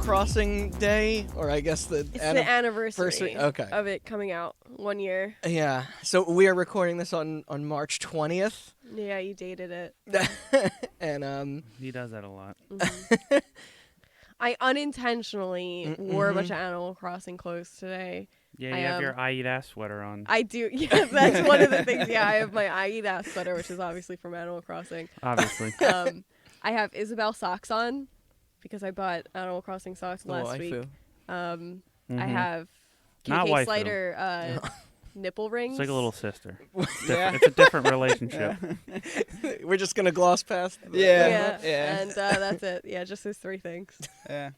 Crossing Day, or I guess It's the anniversary okay. of it coming out 1 year. Yeah, so we are recording this on March 20th. Yeah, you dated it. And he does that a lot. Mm-hmm. I unintentionally wore a bunch of Animal Crossing clothes today. Yeah, you have your I Eat Ass sweater on. I do. Yeah, that's one of the things. Yeah, I have my I Eat Ass sweater, which is obviously from Animal Crossing. Obviously. I have Isabel socks on because I bought Animal Crossing socks last week. I have Not KK waifu. Slider nipple rings. It's like a little sister. It's a different relationship. We're just going to gloss past that. Yeah. And that's it. Yeah, just those three things. Yeah.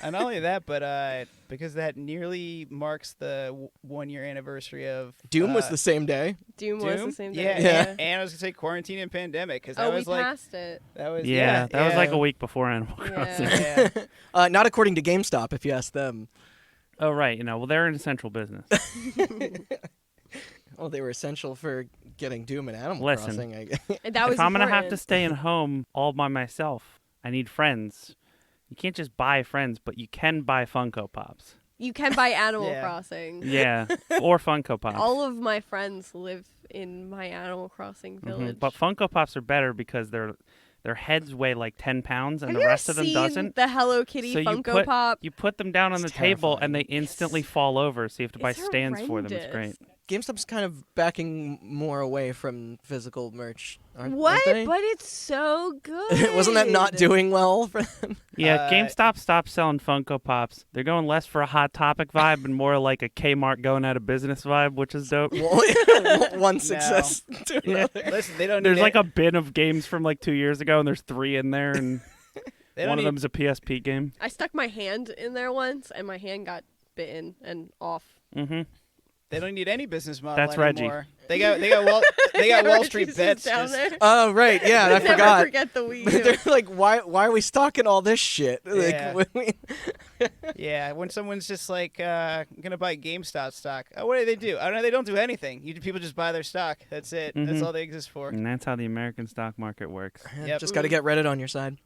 And not only that, but because that nearly marks the 1 year anniversary of Doom was the same day. Doom was the same day. Yeah. And I was gonna say quarantine and pandemic because that was we passed it. That was that was like a week before Animal Crossing. Yeah. Not according to GameStop, if you ask them. Oh right, well they're in essential business. Well, they were essential for getting Doom and Animal Listen, Crossing. I guess. If I'm gonna have to stay at home all by myself, I need friends. You can't just buy friends, but you can buy Funko Pops. You can buy Animal Crossing. Yeah, or Funko Pops. All of my friends live in my Animal Crossing village. But Funko Pops are better because their heads weigh like 10 pounds and Have the rest of them doesn't. Seen the Hello Kitty Funko Pop? You put them down on the table terrifying. and they instantly fall over, so you have to buy It's stands for them. It's horrendous. great. GameStop's kind of backing more away from physical merch, aren't they? But it's so good. Wasn't that not doing well for them? Yeah, GameStop stopped selling Funko Pops. They're going less for a Hot Topic vibe and more like a Kmart going out of business vibe, which is dope. One success to another. Listen, they don't. There's like a bin of games from like 2 years ago, and there's 3 in there, and one of them's a PSP game. I stuck my hand in there once, and my hand got bitten and off. Mm-hmm. They don't need any business model That's anymore. Reggie. They got Wall Street Reggie's bets. down there. Oh, right. Yeah, I Never forgot. forget the Wii U. They're like, why are we stocking all this shit? Yeah. Like, Yeah, when someone's just like gonna buy GameStop stock, what do? I don't know. They don't do anything. People just buy their stock. That's it. That's all they exist for. And that's how the American stock market works. Just got to get Reddit on your side.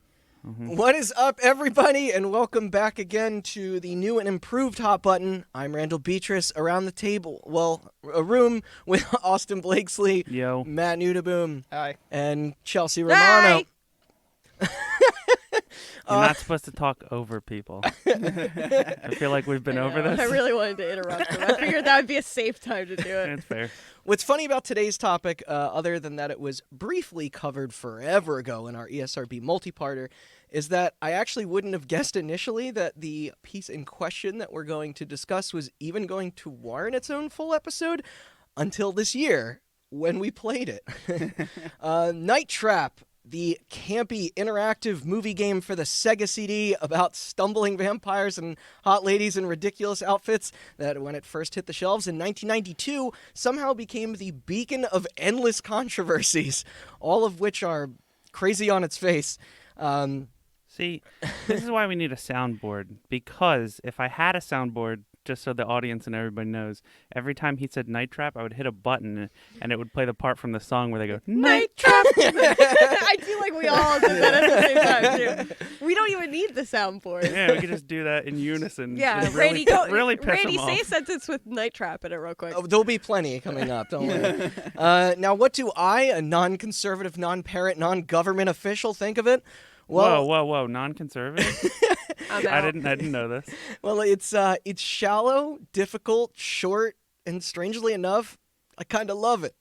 Mm-hmm. What is up, everybody, and welcome back again to the new and improved Hot Button. I'm Randall Beatrice. Around the table, a room with Austin Blakesley, Yo. Matt Nudaboom, Hi. and Chelsea Romano. You're not supposed to talk over people. I feel like we've been over this. I really wanted to interrupt him. I figured that would be a safe time to do it. It's fair. What's funny about today's topic, other than that it was briefly covered forever ago in our ESRB multi-parter, is that I actually wouldn't have guessed initially that the piece in question that we're going to discuss was even going to warrant its own full episode until this year when we played it. Night Trap, the campy interactive movie game for the Sega Cd about stumbling vampires and hot ladies in ridiculous outfits that when it first hit the shelves in 1992 somehow became the beacon of endless controversies, all of which are crazy on its face. See, this is why we need a soundboard, because if I had a soundboard, just so the audience and everybody knows, every time he said Night Trap, I would hit a button and it would play the part from the song where they go, Night Trap! I feel like we all did that at the same time, too. We don't even need the soundboard. Yeah, we could just do that in unison. Yeah, Just Randy, really piss Randy, them say a off. sentence with Night Trap in it real quick. Oh, there'll be plenty coming up, don't worry. Now, what do I, a non-conservative, non-parent, non-government official, think of it? Well, Whoa, non-conservative? I didn't know this. Well, it's shallow, difficult, short, and strangely enough, I kind of love it.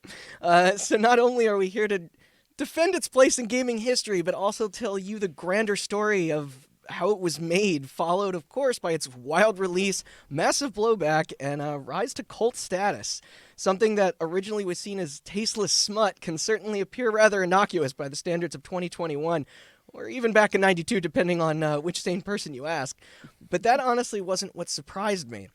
So not only are we here to defend its place in gaming history, but also tell you the grander story of how it was made, followed, of course, by its wild release, massive blowback, and rise to cult status. Something that originally was seen as tasteless smut can certainly appear rather innocuous by the standards of 2021, or even back in 92, depending on which sane person you ask. But that honestly wasn't what surprised me.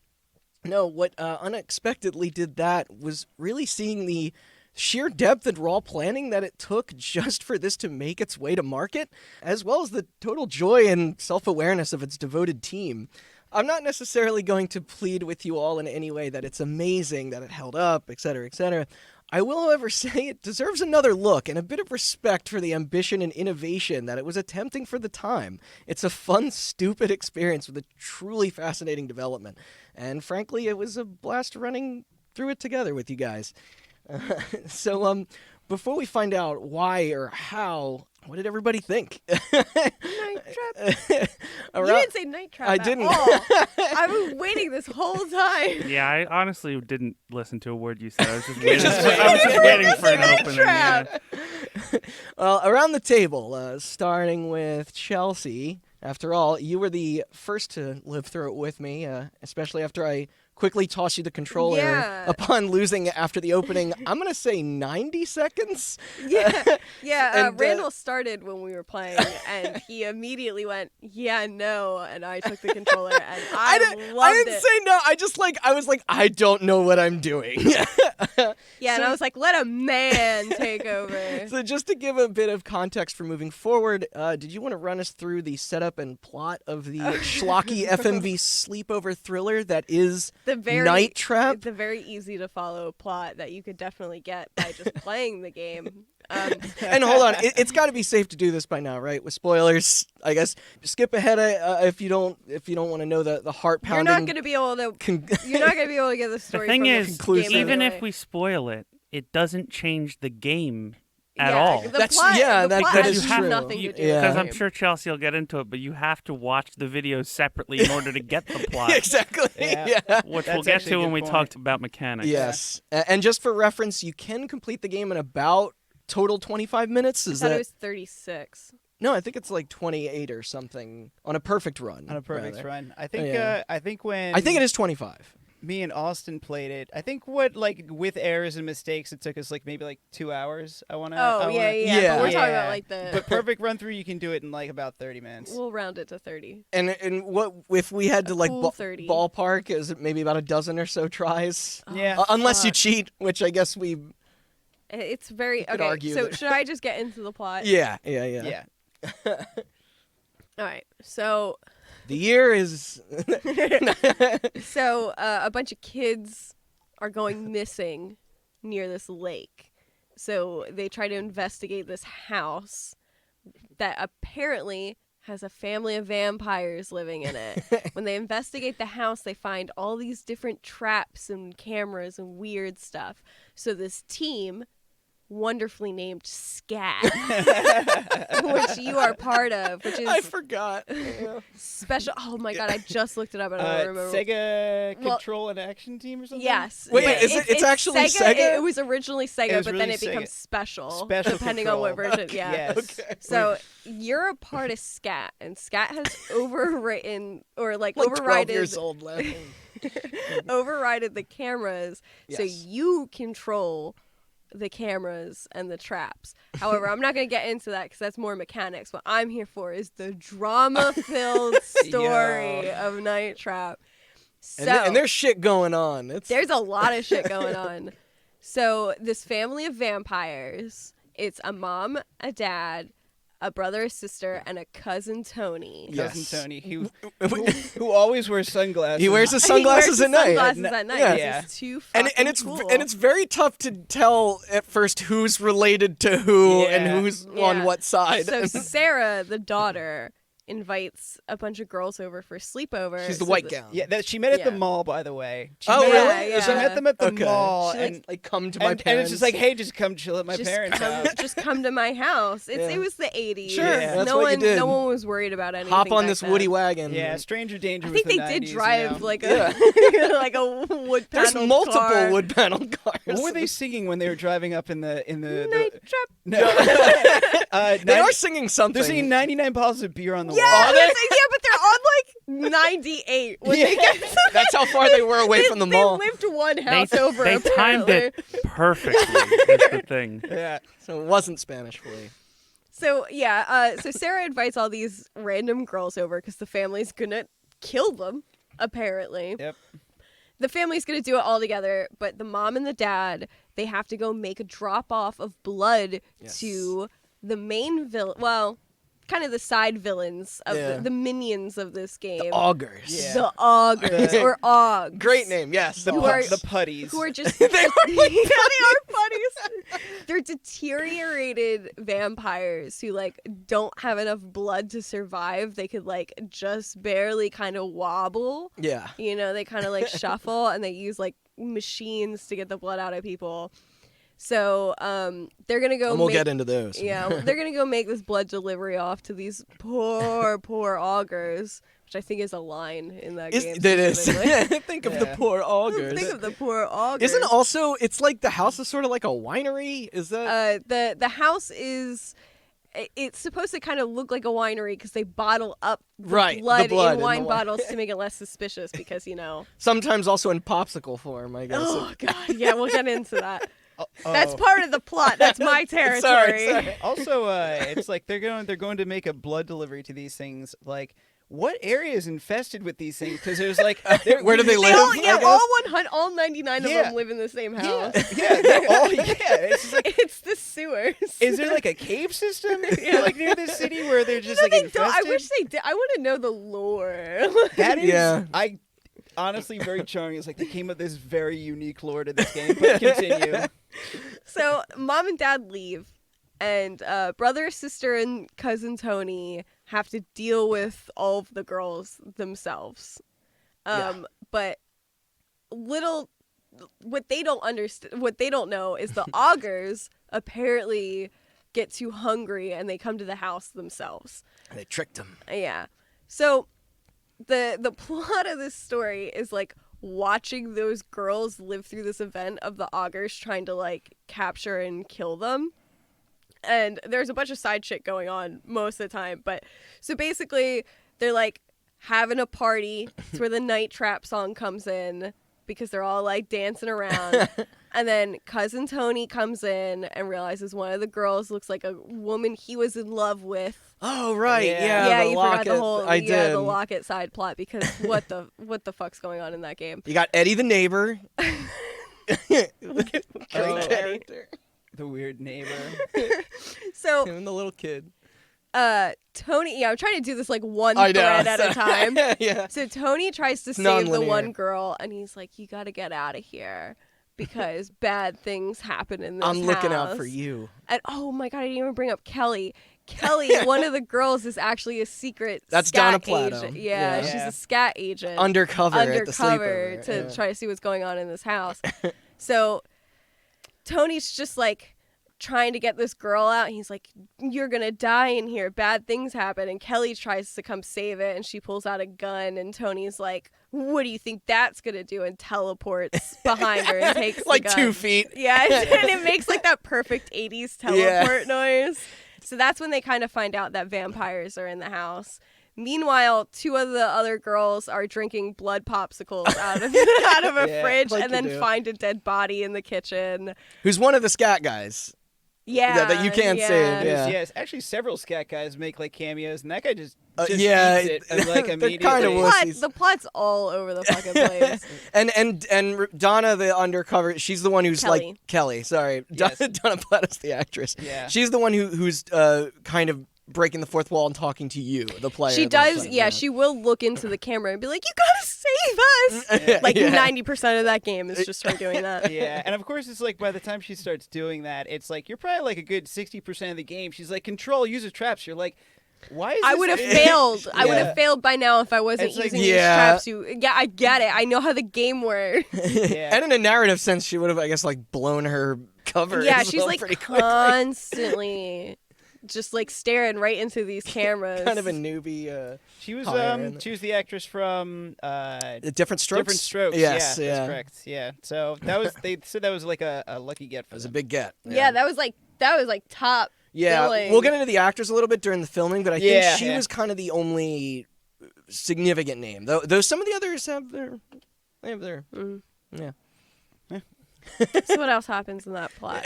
No, what unexpectedly did that was really seeing the sheer depth and raw planning that it took just for this to make its way to market, as well as the total joy and self-awareness of its devoted team. I'm not necessarily going to plead with you all in any way that it's amazing, that it held up, etc., etc. I will, however, say it deserves another look and a bit of respect for the ambition and innovation that it was attempting for the time. It's a fun, stupid experience with a truly fascinating development. And frankly, it was a blast running through it together with you guys. So, before we find out why or how, what did everybody think? Night Trap. You didn't say Night Trap. I didn't. I was waiting this whole time. Yeah, I honestly didn't listen to a word you said. I was just waiting. I was just waiting for an opening. Yeah. Well, around the table, starting with Chelsea. After all, you were the first to live through it with me, especially after I quickly toss you the controller upon losing after the opening. I'm going to say 90 seconds. Yeah. Randall started when we were playing, and he immediately went, yeah, no, and I took the controller, and I didn't say no. I was like, I don't know what I'm doing. And I was like, let a man take over. So just to give a bit of context for moving forward, did you want to run us through the setup and plot of the schlocky FMV sleepover thriller that is Night Trap? It's a very easy to follow plot that you could definitely get by just playing the game. And hold on, it's got to be safe to do this by now, right? With spoilers, I guess. Skip ahead if you don't want to know the heart pounding. You're not going to be able to. You're not going to be able to get the story. The thing from is, the game even anyway. if we spoil it, it doesn't change the game at all. That is true. Nothing to do Because with I'm sure Chelsea will get into it, but you have to watch the videos separately in order to get the plot. Exactly. Yeah. Which we'll get to when we talked about mechanics. Yes. And just for reference, you can complete the game in about total 25 minutes. I thought it was 36. No, I think it's like 28 or something on a perfect run. On a perfect run. I think when I think it is 25. Me and Austin played it. I think with errors and mistakes, it took us maybe 2 hours. Yeah. But we're talking about the. But perfect run through, you can do it in about 30 minutes. We'll round it to 30. And what if we had to cool 30. ballpark? Is it maybe about a dozen or so tries? Yeah. Unless you cheat, which I guess we. It's very okay. Argue so that. should I just get into the plot? Yeah. All right. So. The year is. So a bunch of kids are going missing near this lake. So they try to investigate this house that apparently has a family of vampires living in it. When they investigate the house, they find all these different traps and cameras and weird stuff. So this team, wonderfully named SCAT, which you are part of, which is I forgot. Yeah. special. Oh my god, I just looked it up and I don't remember. Sega Control and Action Team or something? Yes. Wait, it's actually Sega? It was originally Sega, but then really it becomes Special depending Control. on what version. Yeah. Yes. Okay. So you're a part of SCAT, and SCAT has overwritten or Like 12 overridden years old laughing. overrided the cameras, so Yes. you control the cameras and the traps. However, I'm not going to get into that because that's more mechanics. What I'm here for is the drama-filled story of Night Trap. So, and there's shit going on. there's a lot of shit going on. So this family of vampires, it's a mom, a dad, a brother, a sister, and a cousin Tony. Yes. Cousin Tony, who always wears sunglasses. He wears his sunglasses at night. Sunglasses at night. Yeah. It's too And fucking it's cool. and it's very tough to tell at first who's related to who and who's on what side. So Sarah, the daughter, invites a bunch of girls over for sleepover. She's the white gown. Yeah, she met at the Yeah. mall, by the way. really? She met them at the mall, She and come to my parents. and it's just like, hey, just come chill at my parents' house. Just come to my house. Yeah. It was the 80s. Sure, Yeah. that's no what one, you did. No one was worried about anything. Hop on back this then. woody wagon. Yeah, stranger danger. I think was they the did 90s, drive you like Yeah. a like a wood panel. There's multiple car. wood panel cars. What were they singing when they were driving up in the Night Trap. No. They are singing something. They're singing 99 bottles of beer on the Yeah, wall. but they're on like 98 when they get to That's how far they were away from the mall. They lived one house over. They timed apparently. it perfectly. That's the thing. Yeah. So it wasn't Spanish flu. So so Sarah invites all these random girls over because the family's gonna kill them. Apparently, Yep. the family's gonna do it all together, but the mom and the dad, they have to go make a drop off of blood Yes. to the main villain. Well, kind of the side villains of Yeah. the minions of this game. Augers. Yeah. The Augers or Augs. Great name. Yes. The, Who Augers. are- the putties. Who are just They are like yeah, they are putties. They're deteriorated vampires who like don't have enough blood to survive. They could like just barely kind of wobble. Yeah. You know, they kind of like shuffle and they use like machines to get the blood out of people. So they're gonna go. And we'll get into those. Yeah, they're gonna go make this blood delivery off to these poor augurs, which I think is a line in that game. That is. specifically. Think of Yeah. the poor augers. Think of the poor augurs. Isn't also it's like the house is sort of like a winery? Is that the house is. It's supposed to kind of look like a winery because they bottle up the Right, the blood, blood in in the wine wine. bottles to make it less suspicious because, you know. sometimes also in popsicle form, I guess. Oh, God. Yeah, we'll get into that. Oh. That's part of the plot. That's my territory. Sorry. Also, it's like they're going to make a blood delivery to these things. Like, what area is infested with these things? Because there's like, Where do they They live? all, I yeah, guess? all 99 of Yeah. them live in the same Yeah, house. yeah, they're all It's just like, It's the sewers. is there like a cave system like near this city where they're just like They infested? don't, I wish they did. I want to know the lore. That is, Yeah. I honestly very charming. It's like they came up with this very unique lore to this game. But continue. So mom and dad leave, and brother, sister, and cousin Tony have to deal with all of the girls themselves. But what they don't understand, what they don't know is the augurs apparently get too hungry and they come to the house themselves. They tricked him. Yeah. So the plot of this story is like watching those girls live through this event of the augurs trying to like capture and kill them. And there's a bunch of side shit going on most of the time. But so basically they're like having a party. It's where the Night Trap song comes in because they're all like dancing around. And then cousin Tony comes in and realizes one of the girls looks like a woman he was in love with. Oh right, Yeah. yeah. You locket. forgot the whole I did. the Locket side plot because what the fuck's going on in that game? You got Eddie the neighbor. Great Oh. character. The weird neighbor. So Him and the little kid. Tony, I'm trying to do this like one I know. thread at a time. Yeah. So Tony tries to save the Non-linear. one girl, and he's like, "You got to get out of here because bad things happen in this I'm looking out house." for you. And oh my god, I didn't even bring up Kelly. Kelly, one of the girls, is actually a secret. That's scat Donna Plato. agent. Yeah, Yeah. she's Yeah. a scat agent. Undercover at the Undercover sleepover. to Yeah. try to see what's going on in this house. So Tony's just like trying to get this girl out, and he's like, "You're gonna die in here, bad things happen." And Kelly tries to come save it, and she pulls out a gun, and Tony's like, "What do you think that's gonna do?" and teleports behind her and takes like the gun. 2 feet. Yeah, and it makes like that perfect 80s teleport noise. So that's when they kind of find out that vampires are in the house. Meanwhile, 2 of the other girls are drinking blood popsicles out of a Yeah, fridge like and you then do. find a dead body in the kitchen. Who's one of the scat guys. Yeah, that you can't save, yeah. Yes, actually, several scat guys make like cameos, and that guy just yeah, eats it and, like they're immediately. kinda wussies. The plot's all over the fucking place. And Donna, the undercover, she's the one who's Kelly. like Kelly. Sorry, Yes. Donna Plato's the actress. Yeah. She's the one who's kind of breaking the fourth wall and talking to you, the player. She the does, player. yeah, she will look into the camera and be like, "You gotta save us!" Like Yeah. 90% of that game is just her doing that. Yeah, and of course, it's like by the time she starts doing that, it's like you're probably like a good 60% of the game. She's like, "Control, use the traps." You're like, "Why is I this would have thing-" failed. I would Yeah. have failed by now if I wasn't It's like- using these Yeah. traps. Yeah, I get it. I know how the game works. Yeah. And in a narrative sense, she would have, I guess, like blown her cover. Yeah, as she's well like pretty quickly. constantly just like staring right into these cameras. kind of a newbie. She was higher in she was the actress from Different Strokes. Different Strokes. Yes, yeah, yeah. that's correct. Yeah, so that was they said that was like a lucky get It for was a them. big get. Yeah, that was like top. Yeah, billing. we'll get into the actors a little bit during the filming, but I think Yeah, she yeah. was kind of the only significant name. Though some of the others have their, Mm. yeah. So what else happens in that plot?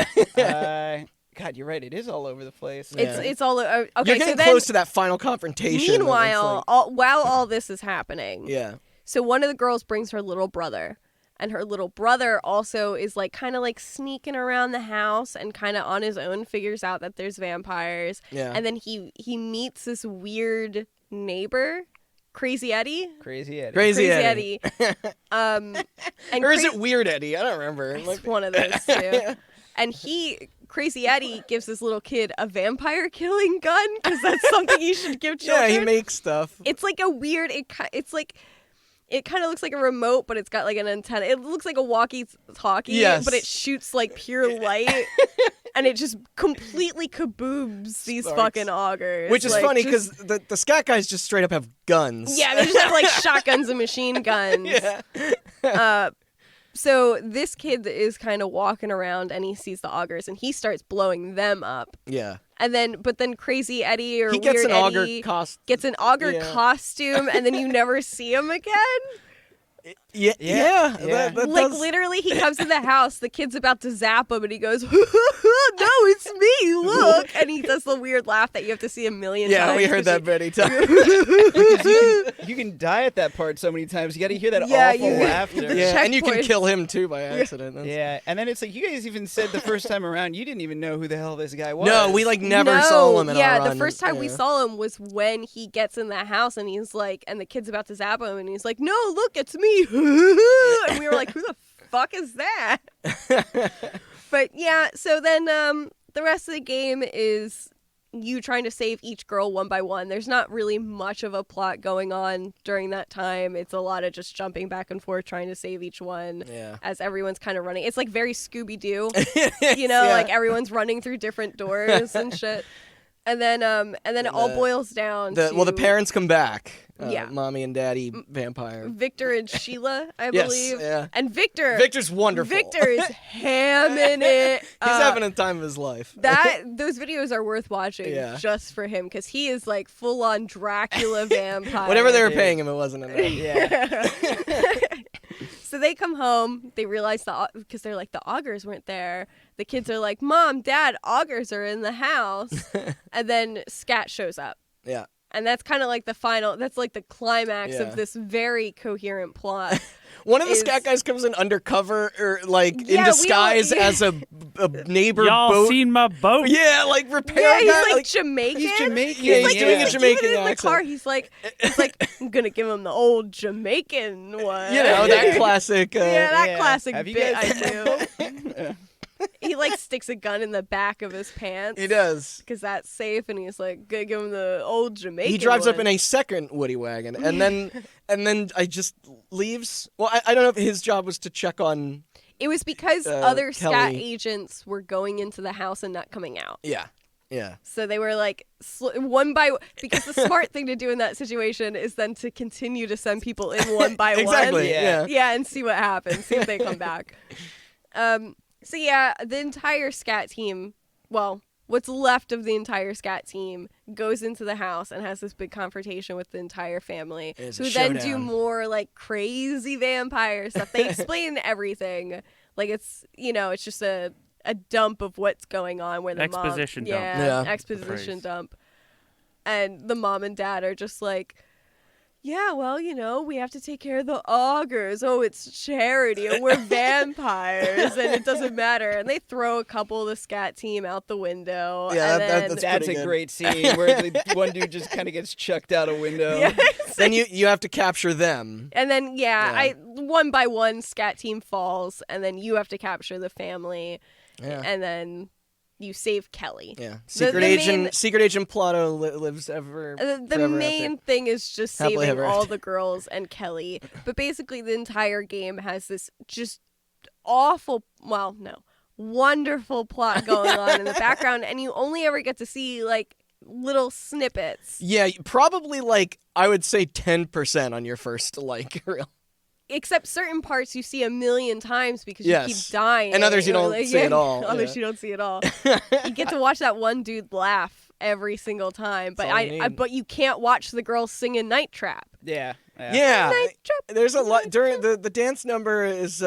God, you're right. It is all over the place. Yeah. It's all okay. You're getting so then, close to that final confrontation. and it's meanwhile, like- while all this is happening, yeah, so one of the girls brings her little brother, And her little brother also is like kind of like sneaking around the house and kind of on his own figures out that there's vampires. Yeah. And then he meets this weird neighbor, Crazy Eddie. Crazy Eddie. Crazy Eddie. And Or is it Weird Eddie? I don't remember. It's one of those two. And Crazy Eddie gives this little kid a vampire killing gun because that's something you should give children. Yeah, he makes stuff. It's like a weird. It's like. It kind of looks like a remote, but it's got like an antenna. It looks like a walkie-talkie, Yes. but it shoots like pure light, and it just completely kaboobs these Sparks. fucking augers. Which is like, funny just- because the scat guys just straight up have guns. yeah, they just have like shotguns and machine guns. Yeah. So this kid is kind of walking around and he sees the augers and he starts blowing them up. Yeah. But then Crazy Eddie or He gets Weird an auger Eddie costume. gets an auger Yeah. costume and then you never see him again. Yeah. Yeah. That Like does- literally he comes in the house, the kid's about to zap him and he goes, no, it's me, look. And he does the weird laugh that you have to see a million times. Yeah, we heard that because many times. You can die at that part so many times. You got to hear that Yeah, awful laughter. Yeah, and you can checkpoint. kill him too by accident. That's- Yeah, and then it's like you guys even said the first time around you didn't even know who the hell this guy was. No, we like never No, saw him in yeah, our run. the first time we Yeah. saw him was when he gets in the house and he's like, and the kid's about to zap him and he's like, no, look, it's me. And we were like, who the fuck is that? But yeah, so then the rest of the game is you trying to save each girl one by one. There's not really much of a plot going on during that time. It's a lot of just jumping back and forth trying to save each one Yeah. as everyone's kind of running. It's like very Scooby-Doo. You know, Yeah. like everyone's running through different doors and shit. And then it all boils down to the parents come back. Yeah. Mommy and daddy vampire. Victor and Sheila, I Yes, believe. yeah. And Victor's wonderful. Victor is hamming it. He's having a time of his life. Those videos are worth watching Yeah. just for him because he is like full on Dracula vampire. Whatever they were Yeah. paying him, it wasn't enough. Yeah. So they come home. They realize because they're like the augers weren't there. The kids are like, "Mom, Dad, augers are in the house." And then Scat shows up. Yeah. And that's kind of like the final. That's like the climax Yeah. of this very coherent plot. One of the is- scat guys comes in undercover or like Yeah, in disguise we all- as a neighbor Y'all boat. seen my boat? Yeah, like repair Yeah, he's guy. like Jamaican. He's Jamaican. Yeah, he's doing a like, Jamaican even in the accent. car, he's like, I'm gonna give him the old Jamaican one. You know, that classic. Yeah, that Yeah. classic Have you bit guys- I do. He like sticks a gun in the back of his pants. He does. Because that's safe, and he's like, gonna give him the old Jamaican. He drives up one. in a second Woody wagon, and then I just leaves. Well, I don't know if his job was to check on. It was because other scat Kelly. agents were going into the house and not coming out. Yeah, yeah. So they were like one by because the smart thing to do in that situation is then to continue to send people in one by Exactly. one. Yeah. Yeah, and see what happens. See if they come back. So yeah, the entire scat team, well, what's left of the entire scat team goes into the house and has this big confrontation with the entire family, It's a who then do showdown. more like crazy vampire stuff. They explain everything. Like it's it's just a dump of what's going on where the Exposition mom, dump. Yeah, Yeah. exposition Phrase. dump. And the mom and dad are just like, yeah, well, we have to take care of the augurs. Oh, it's charity, and we're vampires, and it doesn't matter. And they throw a couple of the scat team out the window. Yeah, and then, that's That's pretty a good. great scene where the one dude just kind of gets chucked out a window. yeah, Then you have to capture them. and then Yeah. one by one, scat team falls, and then you have to capture the family, Yeah. and then you save Kelly. Yeah. the Secret Agent Plato lives ever. The forever main after. thing is just Happily saving ever all after. the girls and Kelly. But basically, the entire game has this just awful, well, no, wonderful plot going on in the background, and you only ever get to see like little snippets. Yeah, probably like I would say 10% on your first like reel. Except certain parts you see a million times because you Yes. keep dying. And others you or, don't see at all, Others yeah. you don't see at all. You get to watch that one dude laugh every single time, but That's all you need. but you can't watch the girl sing in Night Trap. Yeah. Yeah, Night trap. there's a lot during the dance number is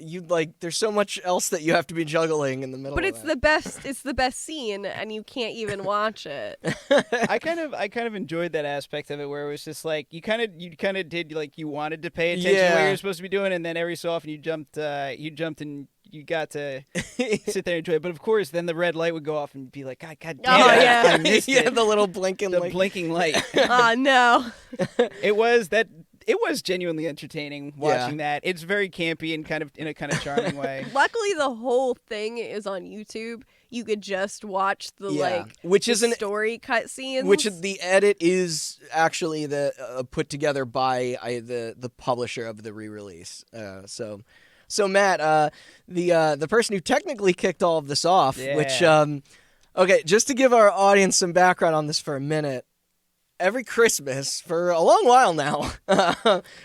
you like there's so much else that you have to be juggling in the middle. But of it's that. the best. It's the best scene, and you can't even watch it. I kind of enjoyed that aspect of it where it was just like you kind of did like you wanted to pay attention to what Yeah. you were supposed to be doing, and then every so often you jumped and you got to sit there and enjoy it. But of course, then the red light would go off and be like, God damn Oh, it, yeah. I missed yeah, it. the little blinking The like blinking light. Oh no. It was genuinely entertaining watching that. It's very campy and kind of in a kind of charming way. Luckily, the whole thing is on YouTube. You could just watch the which the is an story cutscenes. which the edit is actually the put together by the publisher of the re-release. So Matt, the person who technically kicked all of this off, which okay, just to give our audience some background on this for a minute. Every Christmas, for a long while now,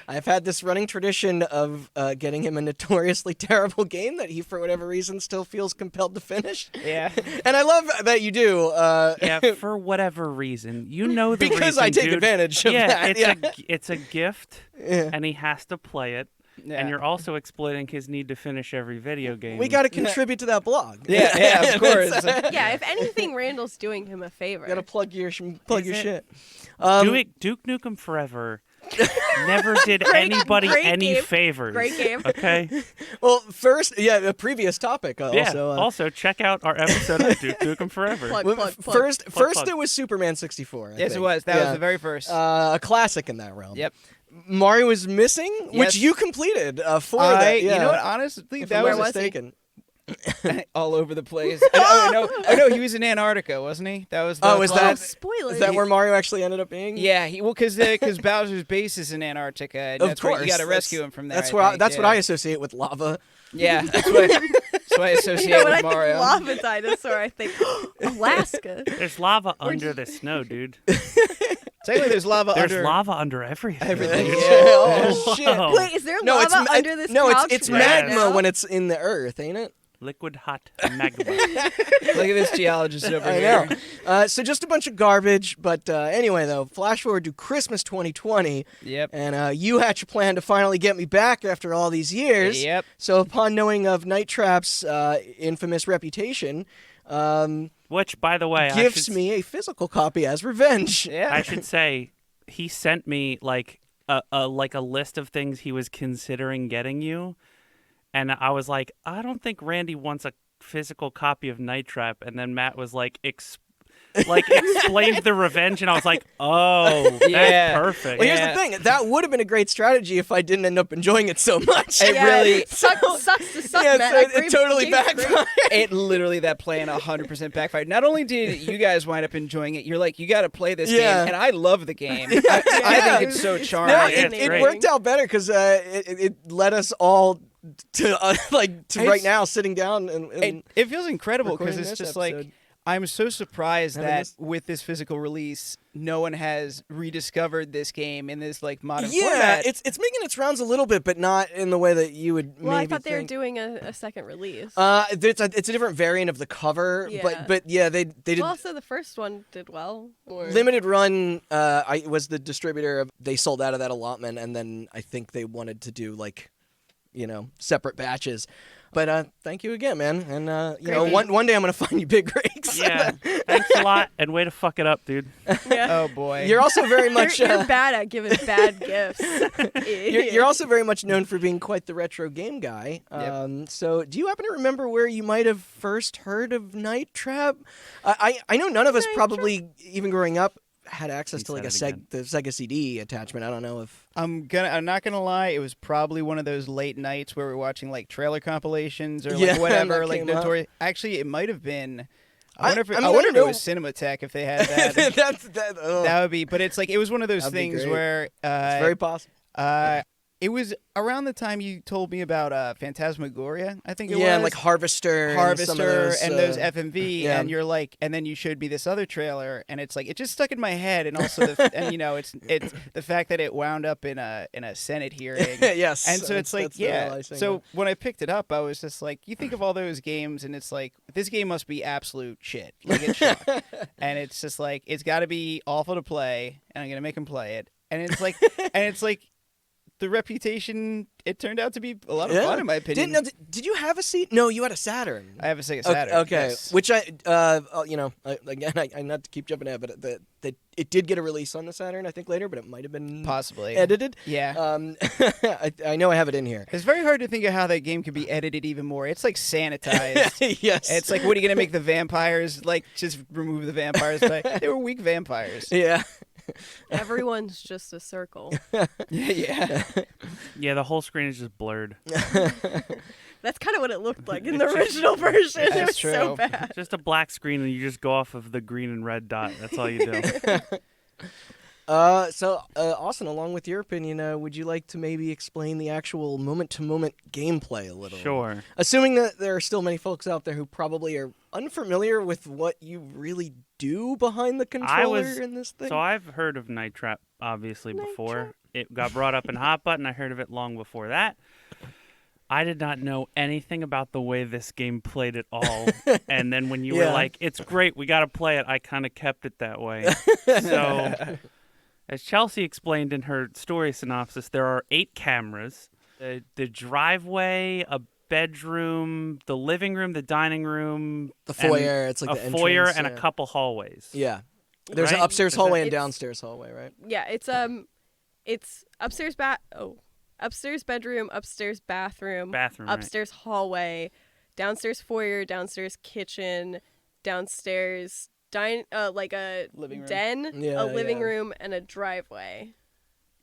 I've had this running tradition of getting him a notoriously terrible game that he, for whatever reason, still feels compelled to finish. Yeah. And I love that you do. Yeah, for whatever reason. You know the because reason, I take dude. advantage of Yeah, that. it's a gift, Yeah. and he has to play it. Yeah. And you're also exploiting his need to finish every video game. We got to contribute to that blog. Yeah, of course. Yeah, if anything, Randall's doing him a favor. Got to plug your Is shit. Duke Nukem Forever never did Great- anybody great any game. favors. Great game. Okay. Well, first, a previous topic. Yeah. Also, Also, check out our episode of Duke Nukem Forever. Plug, well, plug, plug. first, Plug. it was Superman 64. I Yes, it think. was. That Yeah. was the very first. A classic in that realm. Yep. Mario was missing, which Yes. you completed for that. Yeah. You know what? Honestly, If that I'm Where not was was he? mistaken. all over the place. Oh no, he was in Antarctica, wasn't he? That was. The Oh, is Oh, that- spoilers. Is that where Mario actually ended up being? Yeah, because Bowser's base is in Antarctica. And Of that's where course. you got to That's- rescue him from there. That's I where think, that's yeah. what I associate with lava. Yeah, that's what I associate You know, when with I Mario. think lava dinosaur, I think Alaska. There's lava under the snow, dude. Technically, there's lava There's under lava under everything. everything. Yeah. Yeah. Oh shit. Whoa. Wait, is there No, lava it's under this no, couch it's right magma now? when it's in the earth, ain't it? Liquid hot magma. Look at this geologist over I here. know. So just a bunch of garbage, but anyway, though, flash forward to Christmas 2020, Yep. and you hatch a plan to finally get me back after all these years. Yep. So upon knowing of Night Trap's infamous reputation, Which, by the way, gives me a physical copy as revenge. Yeah. I should say he sent me like a list of things he was considering getting you, and I was like, I don't think Randy wants a physical copy of Night Trap, and then Matt was like explained the revenge, and I was like, oh, that's Yeah. perfect. Well, here's Yeah. the thing. That would have been a great strategy if I didn't end up enjoying it so much. It really- sucks to suck, yeah, man. so I it agree totally with James. backfired. It literally, that plan 100% backfired. Not only did you guys wind up enjoying it, you're like, you got to play this Yeah. game, and I love the game. I think it's so charming. No, Yeah, it, it's it great. worked out better because it led us all to right It's- now sitting down and It feels incredible because recording it's this just like episode. I'm so surprised Having that this- with this physical release, no one has rediscovered this game in this like modern yeah, format. it's making its rounds a little bit, but not in the way that you would. Well, I maybe thought they were think. doing a second release. It's a different variant of the cover, Yeah. but yeah, they did. Well, also the first one did well. Or... Limited Run, I was the distributor. They sold out of that allotment, and then I think they wanted to do separate batches. But thank you again, man. And Great game. one day I'm gonna find you big rakes. Yeah, thanks a lot, and way to fuck it up, dude. Yeah. Oh boy. You're also very much. You're bad at giving bad gifts. You're also very much known for being quite the retro game guy. Yep. So, do you happen to remember where you might have first heard of Night Trap? I know none of us Night probably, even growing up, had access He to like said it the Sega CD attachment. I don't know if. I'm not gonna lie, it was probably one of those late nights where we're watching like trailer compilations or Yeah, like whatever, that like came up. notorious. Actually, it might have been. I I mean, I wonder if don't it was Cinematech if they had that. that That would be, but it's like it was one of those That'd be things great. where it's very possible. it was around the time you told me about Phantasmagoria. I think it Yeah, was and like Harvester, Harvester and those some of FMV, yeah. and you're like, and then you showed me this other trailer, and it's like it just stuck in my head, and also the, and it's the fact that it wound up in a Senate hearing. yes, And so it's like, that's the yeah. realizing So that. when I picked it up, I was just like, you think of all those games, and it's like, this game must be absolute shit. Like, it's shot. And it's just like, it's got to be awful to play, and I'm going to make him play it. and it's like the reputation. It turned out to be a lot of fun, in my opinion. Did you have a Cd? No, you had a Saturn. I have a Sega Saturn. Okay, yes. which I again, I not to keep jumping ahead, but it did get a release on the Saturn, I think later, but it might have been Possibly edited. Yeah. I know I have it in here. It's very hard to think of how that game could be edited even more. It's like sanitized. Yes. It's like, what are you gonna make the vampires like? Just remove the vampires? They were weak vampires. Yeah. Everyone's just a circle. Yeah. Yeah, the whole screen is just blurred. That's kind of what it looked like in the original version. It was true. so bad. Just a black screen, and you just go off of the green and red dot. That's all you do. Austin, along with your opinion, would you like to maybe explain the actual moment-to-moment gameplay a little? Sure. Assuming that there are still many folks out there who probably are unfamiliar with what you really do behind the controller in this thing. So I've heard of Night Trap, obviously, before. It got brought up in Hot Button. I heard of it long before that. I did not know anything about the way this game played at all. And then when you were like, it's great, we got to play it, I kind of kept it that way. So, as Chelsea explained in her story synopsis, there are 8 cameras. The driveway, a bedroom, the living room, the dining room. The foyer, it's like a the entrance. foyer and a couple hallways. Yeah. There's an Right? upstairs hallway and downstairs hallway, right? Yeah, it's upstairs upstairs bedroom, upstairs bathroom, Right. upstairs hallway, downstairs foyer, downstairs kitchen, downstairs like a Living room. den, Yeah, a living yeah. room, and a driveway.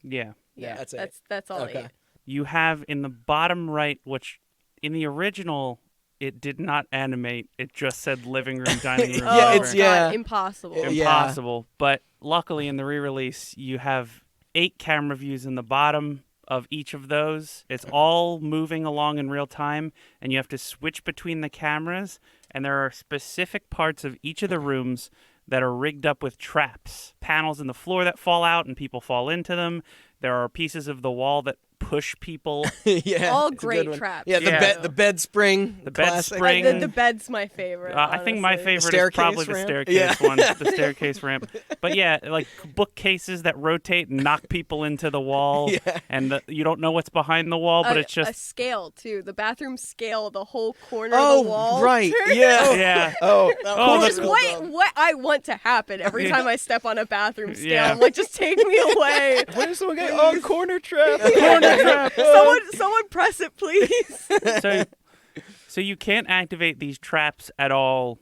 Yeah. Yeah, That's it. That's all. Okay. You have in the bottom right, which in the original, it did not animate. It just said living room, dining room. Yeah, Oh, it's- God, yeah. impossible. Yeah. Impossible. But luckily in the re-release, you have 8 camera views in the bottom of each of those. It's all moving along in real time, and you have to switch between the cameras, and there are specific parts of each of the rooms that are rigged up with traps. Panels in the floor that fall out and people fall into them. There are pieces of the wall that push people. Yeah. All it's a great good one. traps. Yeah, Yeah. the bed spring. The bed classic. spring. The bed's my favorite. I think my honestly. favorite is staircase probably the ramp? staircase Yeah. one, the staircase ramp. But yeah, like bookcases that rotate and knock people into the wall, Yeah. and you don't know what's behind the wall, but it's a just scale too. The bathroom scale, the whole corner Oh, of the wall. right. Yeah. yeah. Oh, Oh, Which is that's what I want to happen every time I step on a bathroom scale. Yeah. I'm like, just take me away. what is someone getting? Oh, corner trap. Corner trap. Someone press it, please. So you can't activate these traps at all,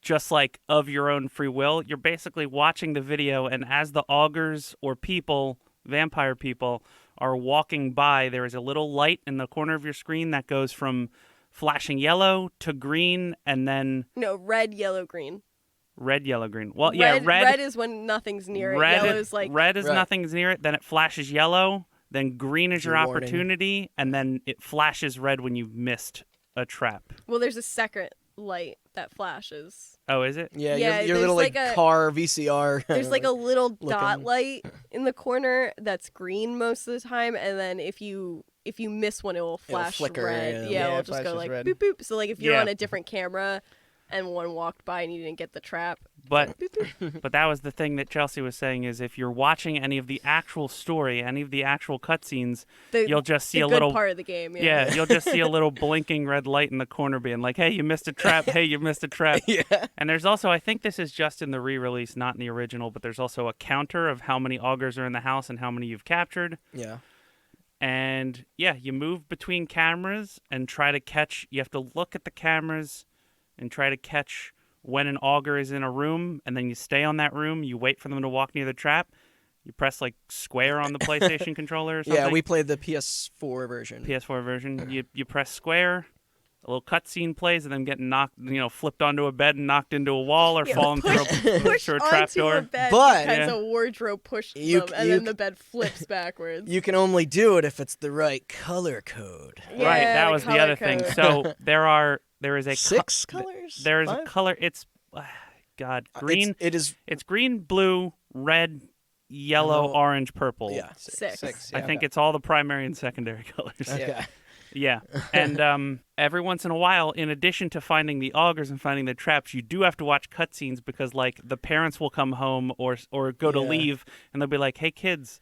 just like of your own free will. You're basically watching the video, and as the augurs or people, vampire people, are walking by, there is a little light in the corner of your screen that goes from flashing yellow to green, and then No, red, yellow, green. red, yellow, green. Well, yeah, Red is when nothing's near it. Yellow's like red is Right. nothing's near it. Then it flashes yellow. Then green is your Your warning. opportunity, and then it flashes red when you've missed a trap. well, there's a second light that flashes. Oh, is it? Yeah, Yeah, your there's little like a- car VCR. There's like a little dot Looking. light in the corner that's green most of the time, and then if you miss one, it will flash flicker, red. yeah. It'll it just go flashes like red. boop boop. So like if you're Yeah. on a different camera and one walked by and you didn't get the trap, But boop boop. but that was the thing that Chelsea was saying is if you're watching any of the actual story, any of the actual cutscenes, you'll just see the a good little part of the game. yeah, you'll just see a little blinking red light in the corner being like, "Hey, you missed a trap. Hey, you missed a trap." Yeah. And there's also, I think this is just in the re-release, not in the original, but there's also a counter of how many augurs are in the house and how many you've captured. Yeah. And yeah, you move between cameras and try to catch. You have to look at the cameras and try to catch when an augur is in a room, and then you stay on that room. You wait for them to walk near the trap. You press like square on the PlayStation controller or something. Yeah, we played the PS4 version. PS4 version. You press square. A little cutscene plays, and then getting knocked, flipped onto a bed and knocked into a wall, or Yeah, falling through push a onto trap a door. bed But- because Yeah. a wardrobe pushed You- them, and you- then the bed flips backwards. You can only do it if it's the right color code. Yeah, Right, that was the color other thing. code. So there is a 6 colors? there is a 5? color. It's God, green. It is. It's green, blue, red, yellow, Oh. orange, purple. Yeah. Six. I think it's all the primary and secondary colors. Okay. Yeah. And every once in a while, in addition to finding the augurs and finding the traps, you do have to watch cutscenes because, like, the parents will come home or go to Yeah. leave, and they'll be like, "Hey, kids,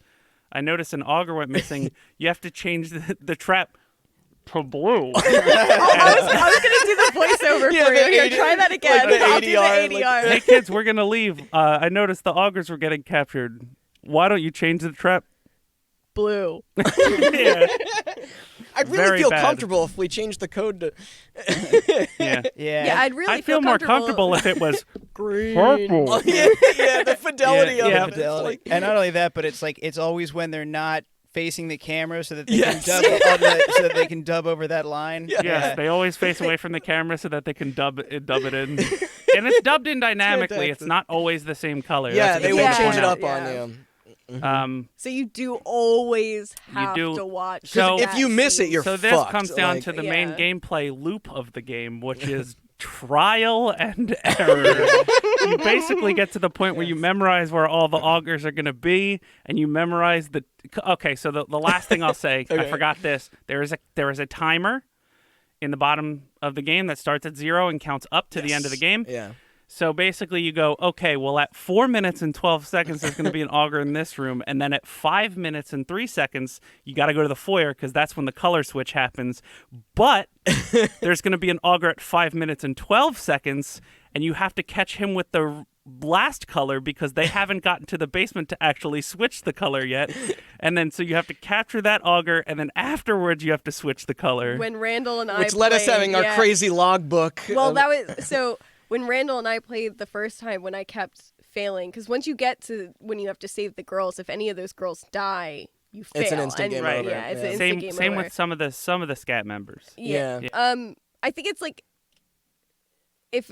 I noticed an auger went missing. You have to change the trap to blue. I was gonna do the voiceover Yeah, for you. the Here, 80 try that again. like the I'll do the ADR, ADR. Hey kids, we're gonna leave. I noticed the augers were getting captured. Why don't you change the trap? Blue. Yeah. I'd really Very feel bad. comfortable if we changed the code to Yeah. Yeah, I'd really I'd feel more comfortable if it was purple. Oh, yeah, the fidelity of Yeah, it. It's Fidelity. like- And not only that, but it's like it's always when they're not facing the camera, so that they Yes. can dub so that they can dub over that line. Yeah. Yes, they always face away from the camera so that they can dub it in. And it's dubbed in dynamically. It's fantastic. not always the same color. yeah, That's they what will Yeah. change it point up on Yeah. you. out. So you do always have do. to watch. So- that If you miss it, scene. you're So this fucked. comes down like- to the main Yeah. gameplay loop of the game, which is trial and error. You basically get to the point where you memorize where all the augers are going to be, and you memorize the. Okay, so the last thing I'll say, I Okay. forgot this. There is a timer in the bottom of the game that starts at 0 and counts up to the end of the game. Yeah. So basically, you go, okay, well, at 4 minutes and 12 seconds, there's going to be an auger in this room. And then at 5 minutes and 3 seconds, you got to go to the foyer because that's when the color switch happens. But there's going to be an auger at 5 minutes and 12 seconds, and you have to catch him with the last color because they haven't gotten to the basement to actually switch the color yet. And then so you have to capture that auger, and then afterwards, you have to switch the color. when Randall and I Which led us played, having our yeah. crazy logbook. Well, of- that was so. When Randall and I played the first time, when I kept failing, because once you get to when you have to save the girls, if any of those girls die, you fail. It's an instant game over. Yeah, it's Yeah. an instant game Same over. with some of the scat members. Yeah. I think it's like if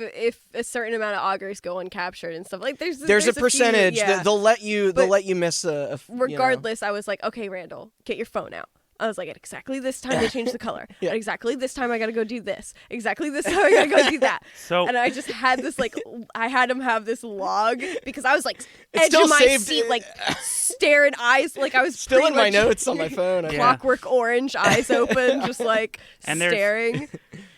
a certain amount of augers go uncaptured and stuff like there's a few- percentage yeah. that they'll let you But miss a you know. Regardless, I was like, okay, Randall, get your phone out. I was like, at exactly this time they change the color. Yeah. At exactly this time I gotta go do this. Exactly this time I gotta go do that. So And I just had this like I had him have this log because I was like It's edge still of my saved- seat, like staring eyes, like I was Still pretty in my much notes on my phone. Yeah. Clockwork Orange, eyes open, just like And there's- staring.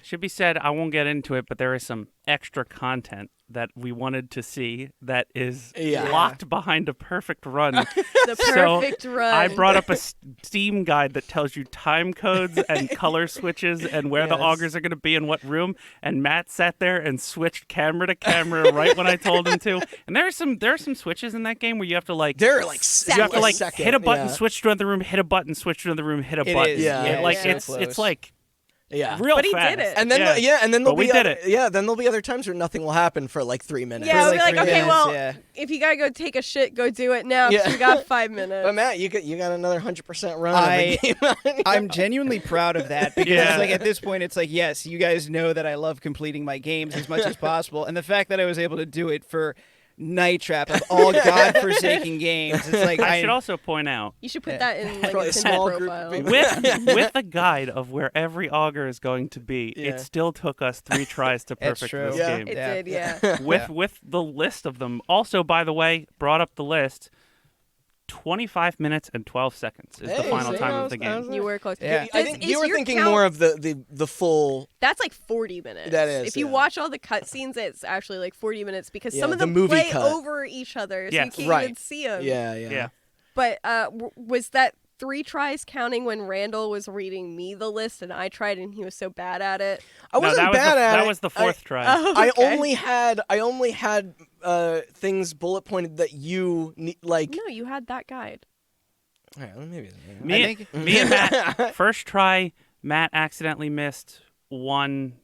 should be said, I won't get into it, but there is some extra content that we wanted to see that is Yeah. locked behind a perfect run. The So, perfect run. I brought up a Steam guide that tells you time codes and color switches and where the Yes. augers are going to be in what room. And Matt sat there and switched camera to camera right when I told him to. And there are some switches in that game where you have to like There are like you have to like second, hit a button, yeah. switch to another room, hit a button, switch to another room, hit a It button. is, Yeah, It, like yeah. it's So it's close. like Yeah. real But he fast. did it. And then and then But there'll we be did other, it. yeah, then there'll be other times where nothing will happen for like 3 minutes. Yeah, For I'll be like, 3 okay, minutes. well, yeah. if you gotta go take a shit, go do it now. 'Cause Yeah. we got 5 minutes. But Matt, you got another 100% run of the game. I'm genuinely proud of that because Yeah. it's like at this point it's like, yes, you guys know that I love completing my games as much as possible, and the fact that I was able to do it for Night Trap of all godforsaken games, it's like I should also point out You should put that in like Probably a a Tinder small group of profile. people. with the guide of where every auger is going to be, Yeah. it still took us 3 tries to It's perfect true. this Yeah. game. It Yeah. did, yeah. With the list of them. Also, by the way, brought up the list. 25 minutes and 12 seconds is the Hey, final see, time I of was- the I was- game. You were close. Yeah. I Does- think is you were your thinking count- more of the full. That's like 40 minutes. That is, If you yeah. watch all the cutscenes, it's actually like 40 minutes because Yeah, some of the them movie play cut. over each other, so Yes. you can't Right. even see them. Yeah. Yeah. But was that 3 tries counting when Randall was reading me the list and I tried and he was so bad at it? I wasn't that was bad the, at it. That was the fourth try. Oh, I okay. only had things bullet pointed that you like. No, you had that guide. Alright, well, maybe. me and Matt, first try, Matt accidentally missed one,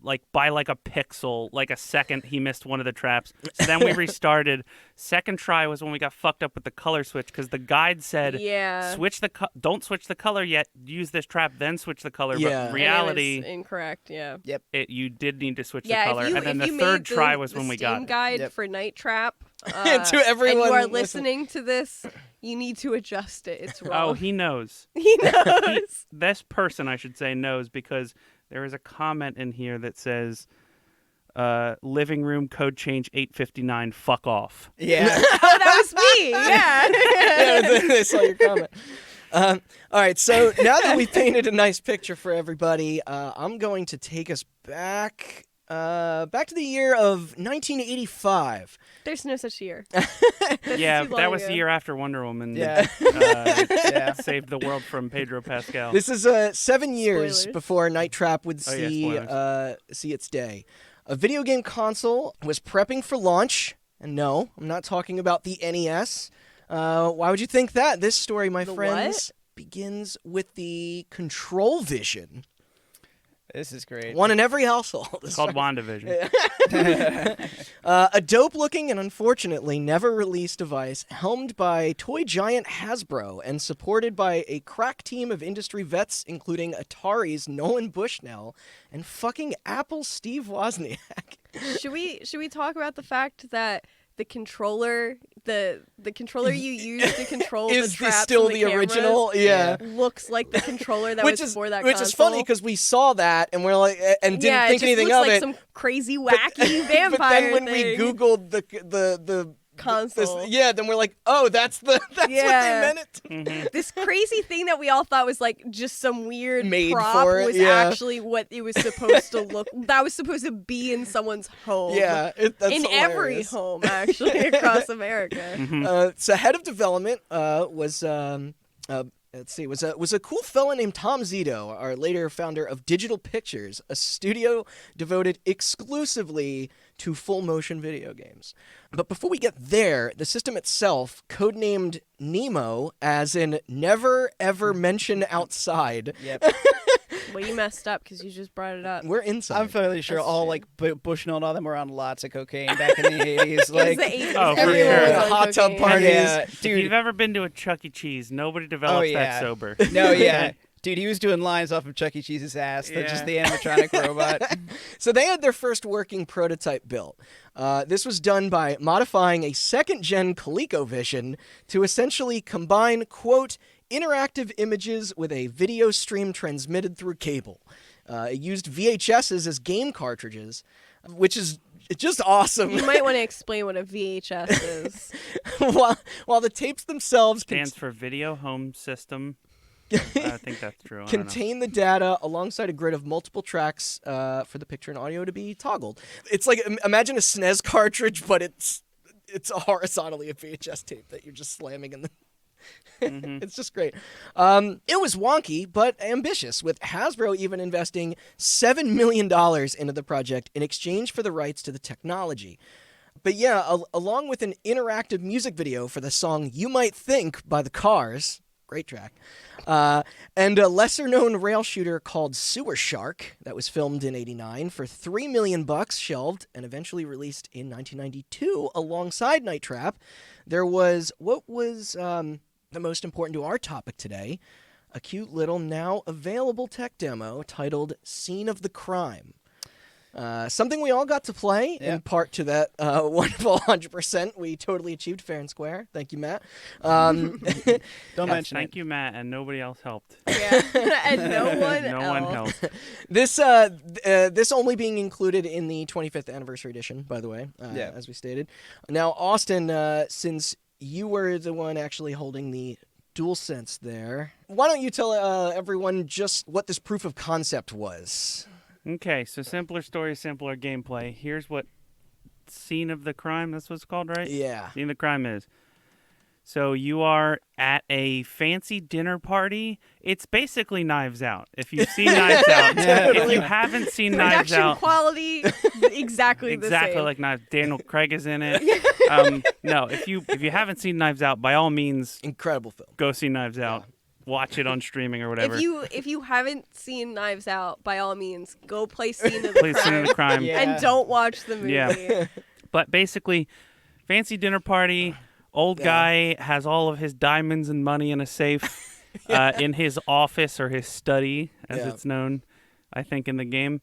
like by like a pixel, like a second. He missed one of the traps. So then we restarted. Second try was when we got fucked up with the color switch because the guide said, Yeah. don't switch the color yet. Use this trap, then switch the color. Yeah. But And And it reality, was incorrect, yeah. you did need to switch Yeah, the color. if you, And then if the you third made try the, was the when we Steam got it. guide Yep. for Night Trap, To and everyone you are listen- listening to this, you need to adjust it. It's wrong. Oh, he knows. he knows. This person, I should say, knows because there is a comment in here that says, living room code change 859, fuck off. Yeah. Oh, that was me. Yeah. Yeah, they saw your comment. All right, so now that we've painted a nice picture for everybody, I'm going to take us back back to the year of 1985. There's no such year. Yeah, too that long was the ago. year after Wonder Woman. Yeah. Yeah. Saved the world from Pedro Pascal. This is 7 years Spoilers. before Night Trap would Oh, yeah, see spoilers. see its day. A video game console was prepping for launch, and no, I'm not talking about the NES. Why would you think that? This story, my The friends, begins with the Control Vision. This is great. One in every household. It's called WandaVision. A dope-looking and unfortunately never-released device helmed by toy giant Hasbro and supported by a crack team of industry vets, including Atari's Nolan Bushnell and fucking Apple's Steve Wozniak. Should we talk about the fact that the controller, the controller you use to control Is the traps still and the cameras original? Yeah. looks like the controller that Which was is for that which console. is funny because we saw that and we're like and didn't yeah, think it just anything looks of like it. some crazy wacky vampire But then when thing. we googled the console. then we're like, oh, that's what they Yeah. meant it. Mm-hmm. This crazy thing that we all thought was like just some weird Made prop for it, was yeah. actually what it was supposed to look. That was supposed to be in someone's home. Yeah, that's in every hilarious. home actually across America. Mm-hmm. So head of development was let's see, was a cool fella named Tom Zito, our later founder of Digital Pictures, a studio devoted exclusively to full motion video games. But before we get there, the system itself, codenamed Nemo, as in never ever mention outside. Yep. Well, you messed up because you just brought it up. We're inside. I'm fairly sure That's all true. like Bushnell and all them were on lots of cocaine back in the 80s. It was Like, the 80s. Oh, for Everyone sure. was on Hot tub cocaine. parties. yeah, If dude. you've ever been to a Chuck E. Cheese, nobody develops yeah. that sober. No, yeah. Dude, he was doing lines off of Chuck E. Cheese's ass. They're just the animatronic robot. So they had their first working prototype built. This was done by modifying a second-gen ColecoVision to essentially combine, quote, interactive images with a video stream transmitted through cable. It used VHSs as game cartridges, which is just awesome. You might want to explain what a VHS is. while the tapes themselves Stands for Video Home System. I think that's true. I don't know. contain the data alongside a grid of multiple tracks for the picture and audio to be toggled. It's like imagine a SNES cartridge, but it's horizontally a VHS tape that you're just slamming in the. It's just great. It was wonky but ambitious, with Hasbro even investing $7 million into the project in exchange for the rights to the technology. But yeah, along with an interactive music video for the song "You Might Think" by the Cars. Great track. And a lesser-known rail shooter called Sewer Shark that was filmed in '89 for $3 million, shelved, and eventually released in 1992 alongside Night Trap. There was what was the most important to our topic today, a cute little now available tech demo titled "Scene of the Crime." Something we all got to play, in part to that wonderful 100% we totally achieved fair and square. Thank you, Matt. Don't mention Thank it. you, Matt, and nobody else helped. Yeah, and no one No else. one helped. This only being included in the 25th anniversary edition, by the way, as we stated. Now, Austin, since you were the one actually holding the DualSense there, why don't you tell everyone just what this proof of concept was? Okay, so simpler story, simpler gameplay. Here's what Scene of the Crime, that's what it's called, right? Yeah. Scene of the Crime is. So you are at a fancy dinner party. It's basically Knives Out. If you've seen Knives Out, if you haven't seen Knives Production Out, quality, exactly the same. like Knives. Daniel Craig is in it. No, if you haven't seen Knives Out, by all means, Incredible film. go see Knives Out. Watch it on streaming or whatever. If you haven't seen Knives Out, by all means, go play Scene of the Please, Scene of the Crime. Yeah. and don't watch the movie. Yeah. But basically, fancy dinner party. Old guy has all of his diamonds and money in a safe in his office or his study, as it's known, I think, in the game.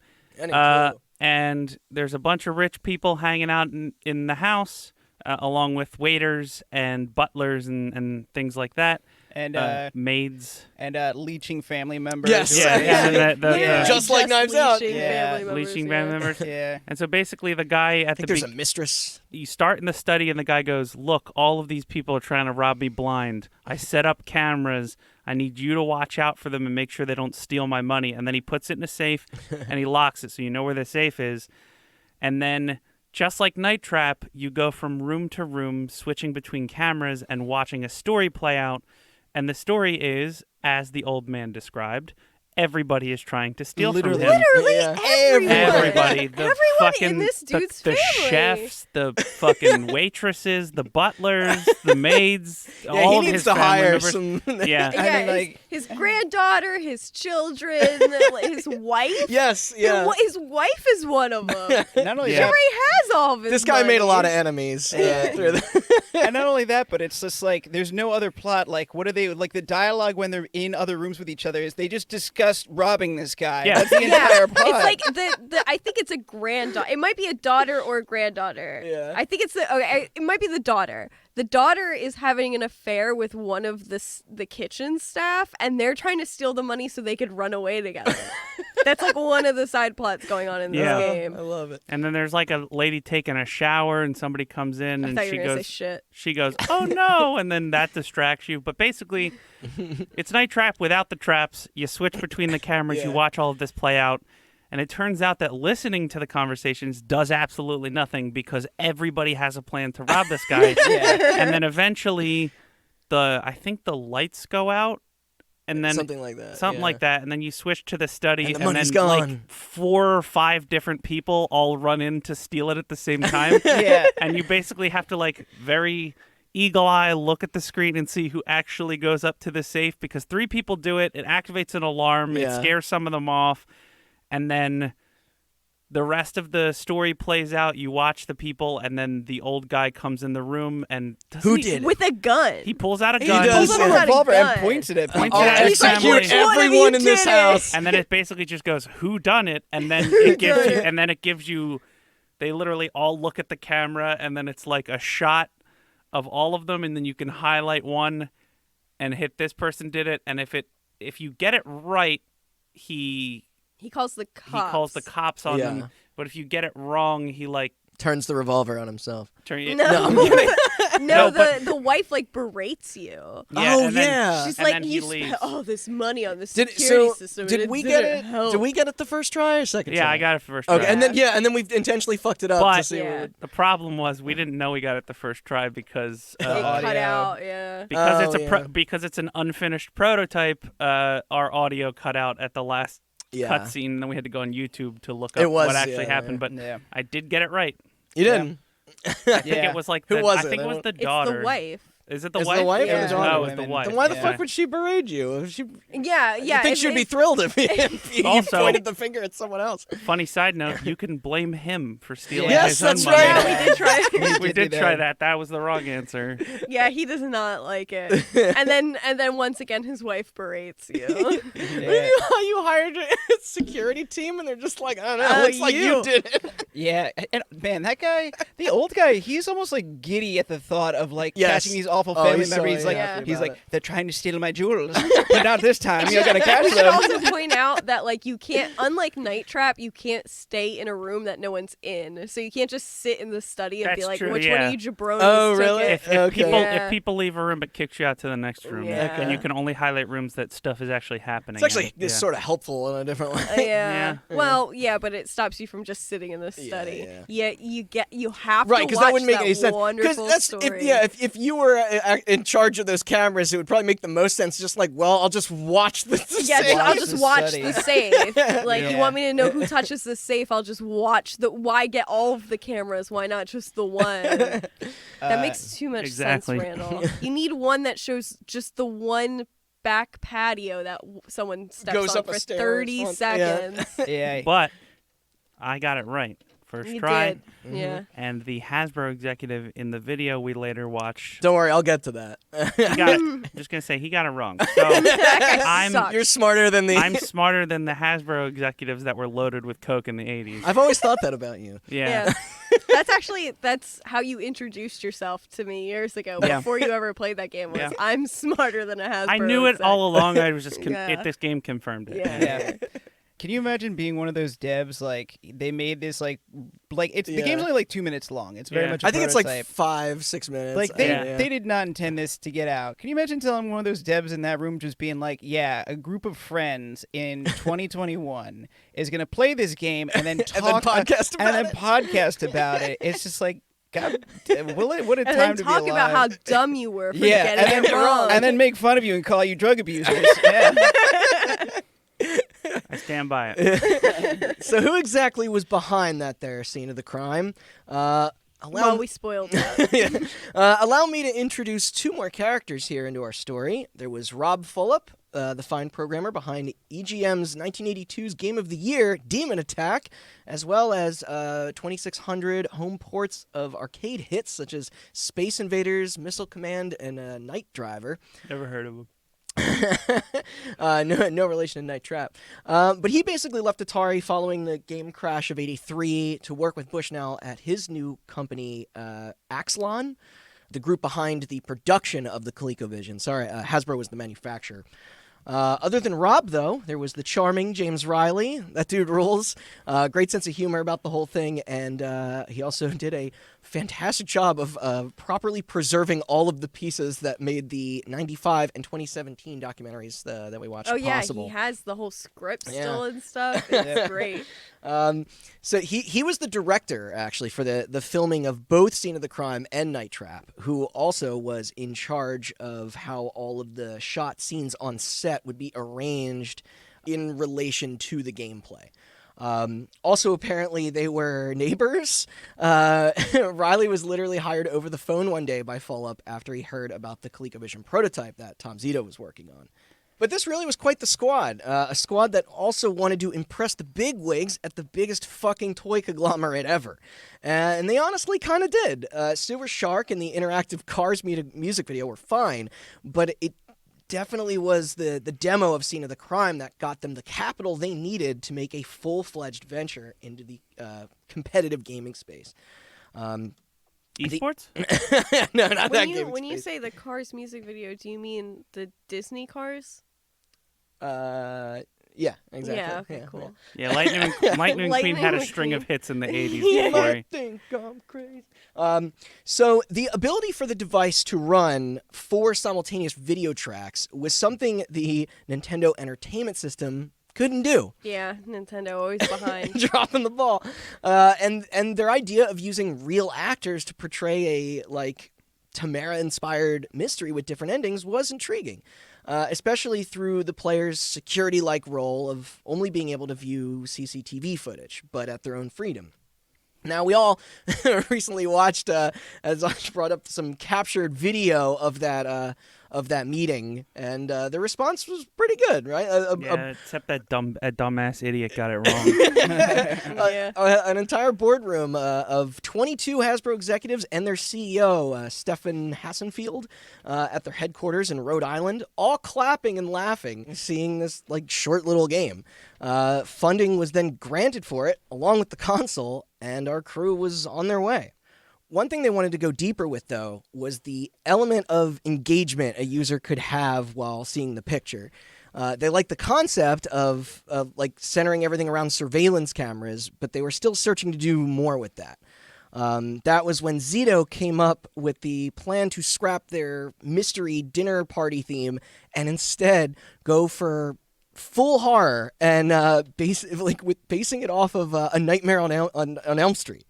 And there's a bunch of rich people hanging out in the house, along with waiters and butlers and things like that. And maids. and leeching family members. Yes. Yeah. Just like Knives Out. leeching Yeah. family members, Leeching yeah. family members. Yeah. And so basically the guy at I think the there's a mistress. you start in the study and the guy goes, look, all of these people are trying to rob me blind. I set up cameras. I need you to watch out for them and make sure they don't steal my money. And then he puts it in a safe and he locks it so you know where the safe is. And then, just like Night Trap, you go from room to room, switching between cameras and watching a story play out. And the story is, as the old man described, everybody is trying to steal from him. Literally Yeah. Everybody. The Everyone fucking, in this dude's the family. chefs, the fucking waitresses, the butlers, the maids, Yeah, all he of needs his to family hire members. some. Yeah. I Yeah, mean, like- his granddaughter, his children, his wife. Yes, yeah. His wife is one of them. Not only Yeah. He that, already has all of his This guy made a money. lot of enemies. Through and not only that, but it's just like there's no other plot. Like, what are they like? The dialogue when they're in other rooms with each other is they just discuss robbing this guy. Yeah. That's the entire plot. It's like the I think it's a granddaughter. It might be a daughter or a granddaughter. Yeah. I think it's it might be the daughter. The daughter is having an affair with one of the kitchen staff, and they're trying to steal the money so they could run away together. That's like one of the side plots going on in this Yeah. game. I love it. And then there's like a lady taking a shower, and somebody comes in, I and thought she you were gonna say goes, shit. she goes, "Oh no!" And then that distracts you. But basically, it's Night Trap without the traps. You switch between the cameras. You Yeah. watch all of this play out. And it turns out that listening to the conversations does absolutely nothing because everybody has a plan to rob this guy. And then eventually, I think the lights go out, and then Something like that. something yeah. like that, and then you switch to the study, And the then money's like gone. 4 or 5 different people all run in to steal it at the same time. yeah. And you basically have to like very eagle eye look at the screen and see who actually goes up to the safe because 3 people do it. It activates an alarm. It Yeah. scares some of them off. And then the rest of the story plays out. You watch the people, and then the old guy comes in the room and Who he, did it? With a gun. He pulls out a He gun. does, Pulls yeah. out a Pulls out a revolver and gun. points it at people. Points it at his execute family. Which one of everyone you in this did it? house. And then it basically just goes, "Who done it?" And then it gives you, and then it gives you. They literally all look at the camera, and then it's like a shot of all of them, and then you can highlight one, and hit this person did it, and if you get it right, he calls the cops. calls the cops on Yeah. them. But if you get it wrong, he like Turns the revolver on himself. turn it. No, I'm kidding. no, No, but- the wife like berates you. Oh, and then- yeah. She's and like, then you he leaves. spent all this money on the Did security so? system. Did and we didn't get it? help. Did we get it the first try or second try? Yeah, I got it first. Okay, try. and then we've intentionally fucked it up But- to see. Yeah. What The problem was we didn't know we got it the first try because It audio. cut out, yeah. because Oh, yeah. because it's an unfinished prototype. Our audio cut out at the last yeah, cutscene, and then we had to go on YouTube to look It up was, what actually yeah, happened. But Yeah. I did get it right. you didn't. I think Yeah. it was like Who was I it? think I it was don't- the It's daughter. the wife. Is it the Is it wife? the wife or the daughter? No, it was the Women. wife. Then why the yeah. fuck would she berate you? If she, Yeah, yeah. you think it- she'd be it- thrilled if you Also- pointed the finger at someone else? Funny side note: you can blame him for stealing Yes, his that's own money. right. Yeah, we did try. We did did do try that. that. That was the wrong answer. Yeah, he does not like it. And then once again, his wife berates you. Yeah. You hired a security team and they're just like, I don't know, Oh, looks like you you. did it. Yeah, and man, that guy, the old guy, he's almost like giddy at the thought of like Yes. catching these awful Oh, family he's so members. He's like, happy he's about like, it. they're trying to steal my jewels, but not this time. You're gonna catch We should them. also point out that like you can't, unlike Night Trap, you can't stay in a room that no one's in. So you can't just sit in the study and be That's like, true, which one yeah. of you jabronis Oh, took really? it? If Okay. people Yeah. if people leave a room, it kicks you out to the next room, Yeah. and you can only highlight rooms that stuff is actually happening. It's actually in. sort of helpful in a different way. Yeah. Yeah. Well, yeah, but it stops you from just sitting in the study. yeah. You have Right, to because watch that wouldn't make any sense. wonderful that's story. if you were in charge of those cameras, it would probably make the most sense. Just like, well, I'll just watch the Yeah, safe. I'll Watch just the watch study. the safe. Like, you Yeah. want me to know who touches the safe? I'll just watch the. Why get all of the cameras? Why not just the one? That makes too much exactly. sense, Randall. You need one that shows just the one back patio that someone steps Goes on up a for stair 30 or something. Yeah. seconds. Yeah. But I got it right first You try. did. Yeah. And the Hasbro executive in the video we later watched, Don't worry, I'll get to that. he got it. I'm just gonna say he got it wrong. So That guy I'm- sucks. You're smarter than the. I'm smarter than the Hasbro executives that were loaded with coke in the 80s. I've always thought that about you. Yeah. That's how you introduced yourself to me years ago Yeah. before you ever played that game. Was Yeah. I'm smarter than a Hasbro. I knew it exec. all along. I was just Yeah. this game confirmed it. Yeah. Yeah. Can you imagine being one of those devs? Like they made this the game's only like 2 minutes long. It's very much. I think it's like 5-6 minutes. Like they did not intend this to get out. Can you imagine telling one of those devs in that room just being like, "Yeah, a group of friends in 2021 is going to play this game and then talk podcast about it." It's just like, God, what a time to be alive. And then talk about how dumb you were for getting it wrong. And then make fun of you and call you drug abusers. Yeah. I stand by it. So who exactly was behind that there scene of the crime? We spoiled that. Allow me to introduce 2 more characters here into our story. There was Rob Fulop, the fine programmer behind EGM's 1982's Game of the Year, Demon Attack, as well as 2,600 home ports of arcade hits such as Space Invaders, Missile Command, and Night Driver. Never heard of him. No relation to Night Trap. But he basically left Atari following the game crash of '83 to work with Bushnell at his new company, Axlon, the group behind the production of the ColecoVision. Sorry, Hasbro was the manufacturer. Other than Rob, though, there was the charming James Riley. That dude rules. Great sense of humor about the whole thing, and he also did a fantastic job of properly preserving all of the pieces that made the 95 and 2017 documentaries that we watched possible. He has the whole script still and stuff. It's great. So he was the director, actually, for the filming of both Scene of the Crime and Night Trap, who also was in charge of how all of the shot scenes on set would be arranged in relation to the gameplay. Also, apparently, they were neighbors. Riley was literally hired over the phone one day by Fulop after he heard about the ColecoVision prototype that Tom Zito was working on. But this really was quite the squad, a squad that also wanted to impress the bigwigs at the biggest fucking toy conglomerate ever. And they honestly kind of did. Silver Shark and the interactive Cars music video were fine, but it definitely was the demo of Scene of the Crime that got them the capital they needed to make a full-fledged venture into the competitive gaming space. Esports? No, not that game. When you say the Cars music video, do you mean the Disney Cars? Yeah, exactly. Yeah, okay, cool. Yeah, Lightning McQueen had a string of hits in the 80s. I think I'm crazy. So the ability for the device to run 4 simultaneous video tracks was something the Nintendo Entertainment System couldn't do. Yeah, Nintendo always behind. Dropping the ball. And their idea of using real actors to portray a, Tamara-inspired mystery with different endings was intriguing. Especially through the player's security-like role of only being able to view CCTV footage, but at their own freedom. Now, we all recently watched, as I brought up, some captured video of that meeting, and the response was pretty good, right? Except that dumbass idiot got it wrong. An entire boardroom of 22 Hasbro executives and their CEO, Stefan Hassenfield, at their headquarters in Rhode Island, all clapping and laughing, seeing this short little game. Funding was then granted for it, along with the console, and our crew was on their way. One thing they wanted to go deeper with, though, was the element of engagement a user could have while seeing the picture. They liked the concept of centering everything around surveillance cameras, but they were still searching to do more with that. That was when Zito came up with the plan to scrap their mystery dinner party theme and instead go for full horror and basing it off of A Nightmare on Elm Street.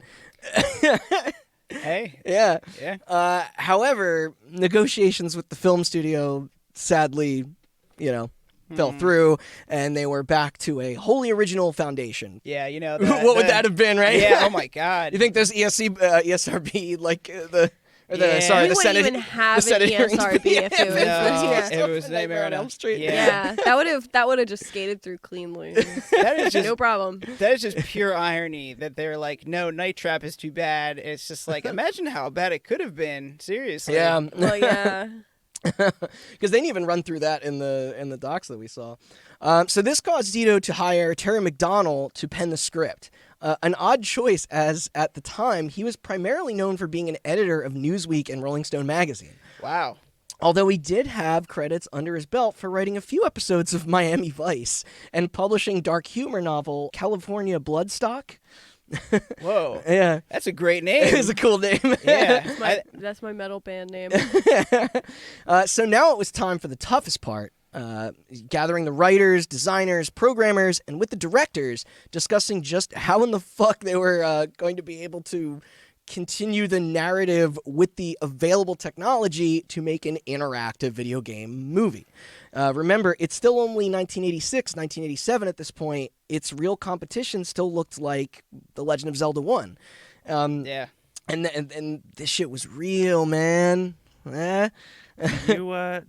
Hey. Yeah. Yeah. However, negotiations with the film studio sadly, fell through, and they were back to a wholly original foundation. Yeah, what would that have been, right? Yeah. Oh my God. You think those ESRB the we Senate wouldn't even have the an Senate hearings ESRB if it was it was Nightmare on Elm Street. Yeah, that would have just skated through cleanly. That is just no problem. That is just pure irony that they're like, no, Night Trap is too bad. It's just like, imagine how bad it could have been. Seriously. Yeah. Well, yeah. Because they didn't even run through that in the docs that we saw. So this caused Zito to hire Terry McDonnell to pen the script. An odd choice, as at the time he was primarily known for being an editor of Newsweek and Rolling Stone magazine. Wow. Although he did have credits under his belt for writing a few episodes of Miami Vice and publishing dark humor novel California Bloodstock. Whoa. Yeah. That's a great name. It is a cool name. Yeah. That's my metal band name. So now it was time for the toughest part. Gathering the writers, designers, programmers, and with the directors, discussing just how in the fuck they were going to be able to continue the narrative with the available technology to make an interactive video game movie. Remember, it's still only 1986, 1987 at this point. Its real competition still looked like The Legend of Zelda 1. Yeah. And this shit was real, man. Do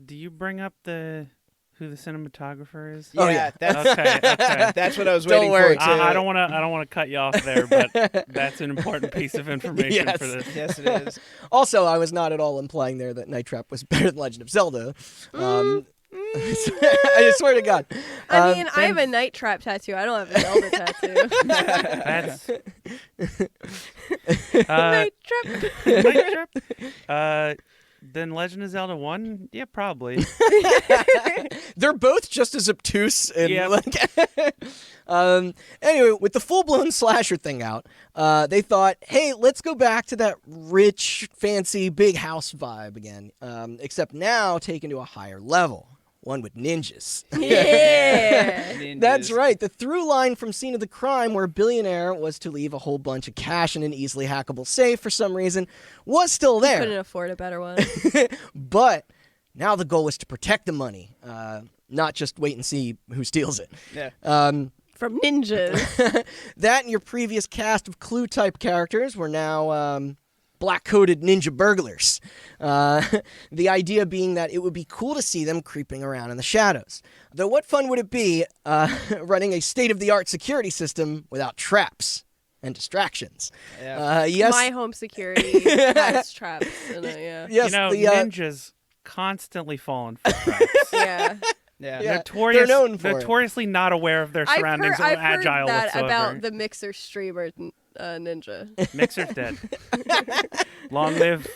you bring up who the cinematographer is? Oh, Yeah, yeah. Okay. that's what I was Don't waiting worry. for. Too. I don't want to cut you off there, but that's an important piece of information Yes. for this. Yes, it is. Also, I was not at all implying there that Night Trap was better than Legend of Zelda. I swear to God. I mean, I have a Night Trap tattoo. I don't have a Zelda tattoo. That's Night Trap. Night Trap. Then Legend of Zelda 1? Yeah, probably. They're both just as obtuse. And Yep. Anyway, with the full-blown slasher thing out, they thought, hey, let's go back to that rich, fancy, big house vibe again, except now taken to a higher level. One with ninjas. Yeah. Ninjas. That's right. The through line from Scene of the Crime, where a billionaire was to leave a whole bunch of cash in an easily hackable safe for some reason, was still there. Couldn't afford a better one. But now the goal is to protect the money, not just wait and see who steals it. Yeah. From ninjas. That and your previous cast of Clue-type characters were now black-coated ninja burglars. The idea being that it would be cool to see them creeping around in the shadows. Though what fun would it be running a state-of-the-art security system without traps and distractions? Yeah. Yes, My home security has traps in it, yeah. yes, ninjas constantly falling for traps. Yeah. Yeah. Yeah. Notorious, they're known for it. notoriously not aware of their surroundings I've or heard agile that whatsoever. about the Mixer streamer ninja. Mixer's dead. Long live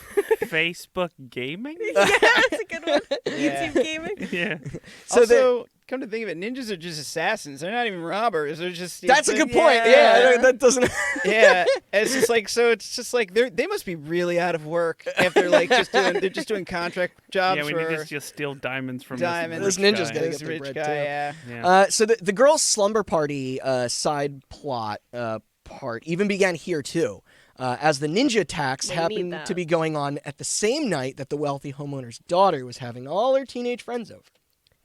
Facebook gaming? Yeah, that's a good one. Yeah. YouTube gaming. Yeah. So Also, come to think of it, ninjas are just assassins. They're not even robbers. They're just. that's a it's good like- point. Yeah, that doesn't. Yeah, it's just like it's just like they must be really out of work if they're like just doing contract jobs Yeah, we for need to just steal diamonds from diamonds. This rich ninja's guy. gotta this get their rich bread, guy. too. Yeah, Yeah. So the girls' slumber party side plot part even began here too, as the ninja attacks They need happened that. to be going on at the same night that the wealthy homeowner's daughter was having all her teenage friends over.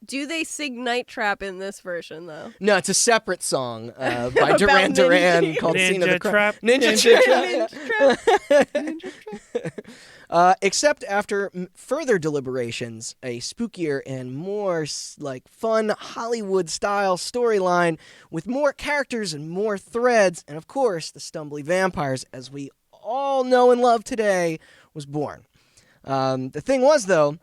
Do they sing Night Trap in this version, though? No, it's a separate song by About Duran Duran ninjas. called "Scene of the Ninja Crime." Trap. Ninja Trap. Except after further deliberations, a spookier and more like fun Hollywood-style storyline with more characters and more threads, and of course, the stumbly vampires, as we all know and love today, was born. The thing was, though,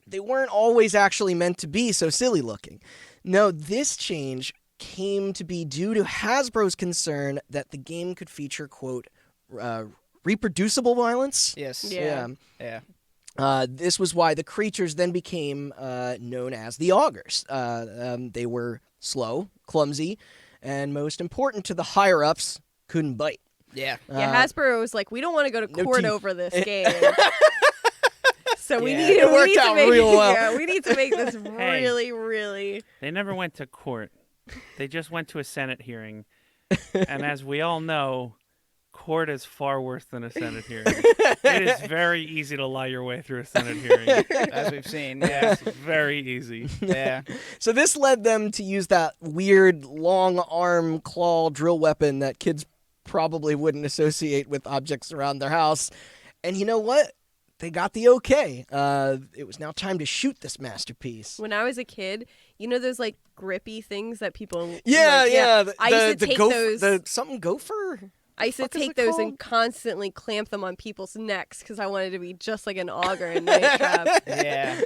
they weren't always actually meant to be so silly-looking. No, this change came to be due to Hasbro's concern that the game could feature, quote, reproducible violence. yes, Yeah. yeah. This was why the creatures then became known as the Augurs. They were slow, clumsy, and most important to the higher-ups, couldn't bite. Yeah. Yeah, Hasbro was like, we don't want to go to no court teeth. over this game. So we Yeah. need, It we worked need to out make, real well. Yeah, we need to make this really, really. They never went to court. They just went to a Senate hearing. And as we all know, court is far worse than a Senate hearing. It is very easy to lie your way through a Senate hearing. As we've seen. Yeah, It's very easy. yeah. So this led them to use that weird long arm claw drill weapon that kids probably wouldn't associate with objects around their house. And you know what? They got the okay. It was now time to shoot this masterpiece. When I was a kid, you know those like grippy things that people. Yeah, like, yeah. I used to take those. The something gopher. I used to fuck is take it those called? and constantly clamp them on people's necks because I wanted to be just like an auger in Night Trap. Yeah.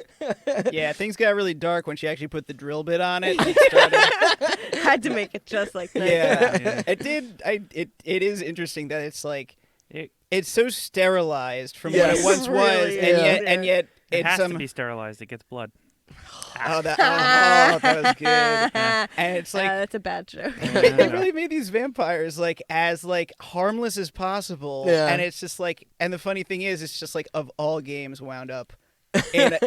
Yeah, things got really dark when she actually put the drill bit on it. It started, Had to make it just like Night Trap. yeah. Yeah. It did. It is interesting that it's like It it's so sterilized from Yes. what it once was, Really and yet It has it's to be sterilized. It gets blood. that was good. And it's like that's a bad joke. they really made these vampires like as like harmless as possible. Yeah. And it's just like, and the funny thing is, it's just like of all games wound up in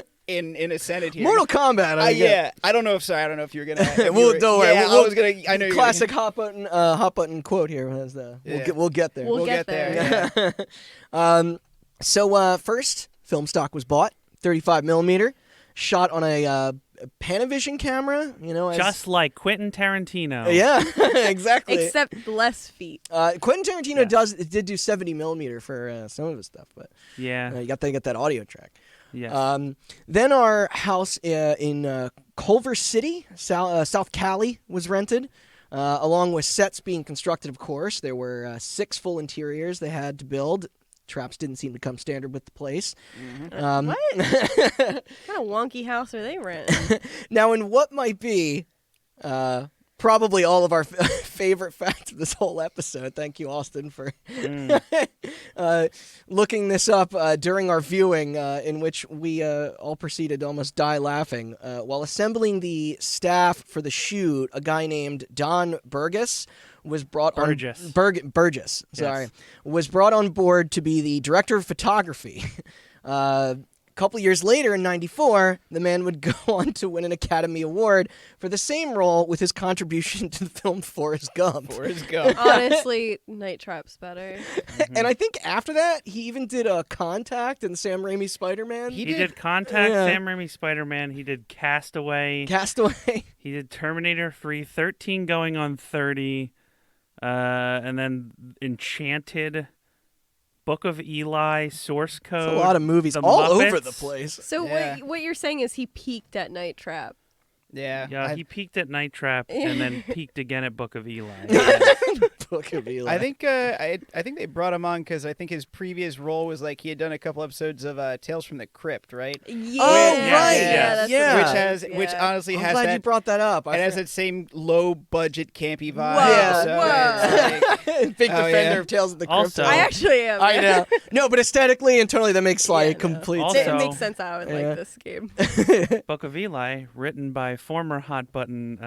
a Senate here. Mortal Kombat. I guess. Yeah, I don't know if you were gonna. Don't worry. Yeah, I was gonna. I know. Classic hot button quote here. Was the we'll get there. We'll get there. Yeah. So first, film stock was bought, 35mm, shot on a Panavision camera. Just like Quentin Tarantino. Yeah, exactly. Except less feet. Quentin Tarantino Yes. did do 70mm for some of his stuff, but Yeah. you got to get that audio track. Yes. Then our house in Culver City, South Cali, was rented, along with sets being constructed, of course. There were 6 full interiors they had to build. Traps didn't seem to come standard with the place. What? What kind of wonky house are they renting? Now, in what might be probably all of our favorite fact of this whole episode, thank you, Austin, for looking this up during our viewing, in which we all proceeded to almost die laughing. While assembling the staff for the shoot, a guy named Don Burgess was brought Burgess. on Burgess, sorry, was brought on board to be the director of photography. A couple years later, in '94, the man would go on to win an Academy Award for the same role with his contribution to the film Forrest Gump. Forrest Gump. Honestly, Night Trap's better. And I think after that, he even did a Contact and Sam Raimi's Spider-Man. He did Contact, Yeah. Sam Raimi Spider-Man. He did Castaway. Castaway. He did Terminator 3, 13 going on 30, and then Enchanted, Book of Eli, Source Code. It's a lot of movies The all Muppets. over the place. So Yeah. what you're saying is he peaked at Night Trap. Yeah. Yeah, he peaked at Night Trap and then peaked again at Book of Eli. Book of Eli. I think I think they brought him on because I think his previous role was like he had done a couple episodes of Tales from the Crypt, right? Yeah. right. Yeah. That's Yeah. the one. Which Yeah. honestly I'm has glad that you brought that up. it has that same low budget campy vibe. Whoa, so whoa. it's like- Big Oh, defender yeah. of Tales of the Crypt. Also- I actually am. I know. No, but aesthetically and totally, that makes like Yeah, no. complete Also- It sense. makes sense how I would Yeah. like this game. Book of Eli, written by former Hot Button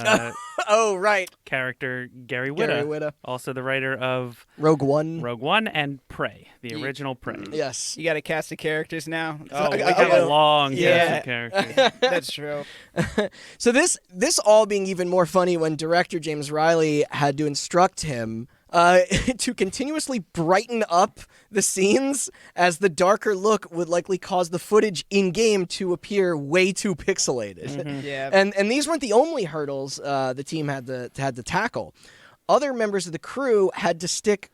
Oh, right. character Gary Whitta. Gary Whitta. Also the writer of Rogue One. Rogue One and Prey, the original Prey. Yes. You got a cast of characters now. Oh, we I- have I- a long Yeah. cast of characters. That's true. So this all being even more funny when director James Riley had to instruct him to continuously brighten up the scenes, as the darker look would likely cause the footage in game to appear way too pixelated. Yeah. And these weren't the only hurdles the team had to tackle. Other members of the crew had to stick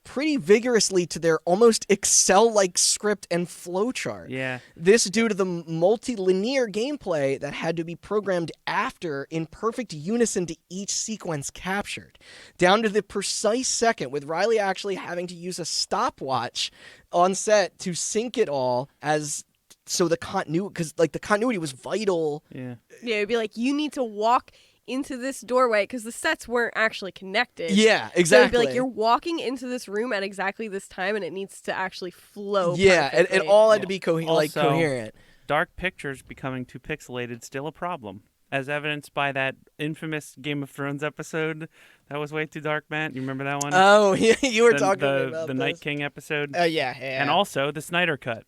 pretty vigorously to their almost Excel-like script and flowchart. Yeah. This due to the multi-linear gameplay that had to be programmed after in perfect unison to each sequence captured, down to the precise second, with Riley actually having to use a stopwatch on set to sync it all, as so the continuity, because like the continuity was vital. Yeah. Yeah, it'd be like, you need to walk into this doorway because the sets weren't actually connected. Yeah, So exactly. it'd be like, you're walking into this room at exactly this time and it needs to actually flow. Yeah, it perfectly. all had to be Also- coherent. Dark pictures becoming too pixelated, still a problem. As evidenced by that infamous Game of Thrones episode that was way too dark, Matt. You remember that one? Oh, yeah, you were the, talking the, about the this. Night King episode. Yeah. And also the Snyder Cut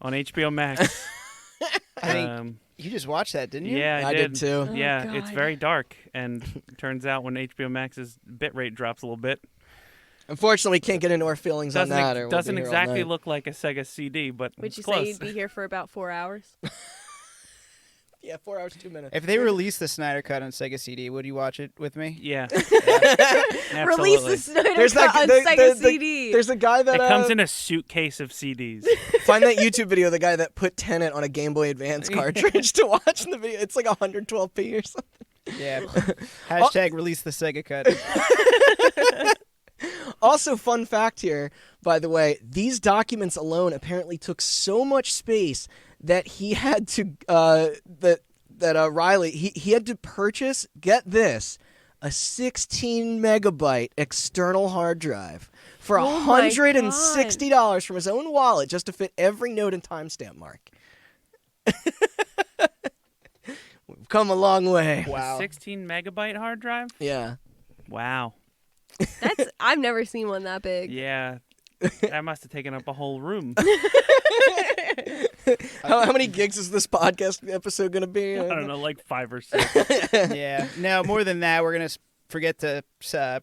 on HBO Max. I think you just watched that, didn't you? Yeah, I did too. Yeah, Oh, it's God. very dark, and turns out when HBO Max's bitrate drops a little bit, Unfortunately, we can't get into our feelings on doesn't that. Or we'll doesn't be here all exactly night. look like a Sega CD, but Would it's you close. say you'd be here for about 4 hours? Yeah, 4 hours, 2 minutes. If they release the Snyder Cut on Sega CD, would you watch it with me? Yeah, Release absolutely. the Snyder There's Cut that on the- Sega the- CD. There's a guy that It comes in a suitcase of CDs. find that YouTube video. The guy that put Tenet on a Game Boy Advance cartridge to watch in the video. It's like 112p or something. Yeah. Hashtag release the Sega Cut. Also, fun fact here, by the way, these documents alone apparently took so much space that he had to Riley he had to purchase, get this, a 16 megabyte external hard drive for Oh my $160 from his own wallet just to fit every note and timestamp mark. We've come a long way. Wow. 16 megabyte hard drive? Yeah. Wow. I've never seen one that big. Yeah. That must have taken up a whole room. How many gigs is this podcast episode going to be? I don't know, like 5 or 6. Yeah. No, more than that, we're going to forget to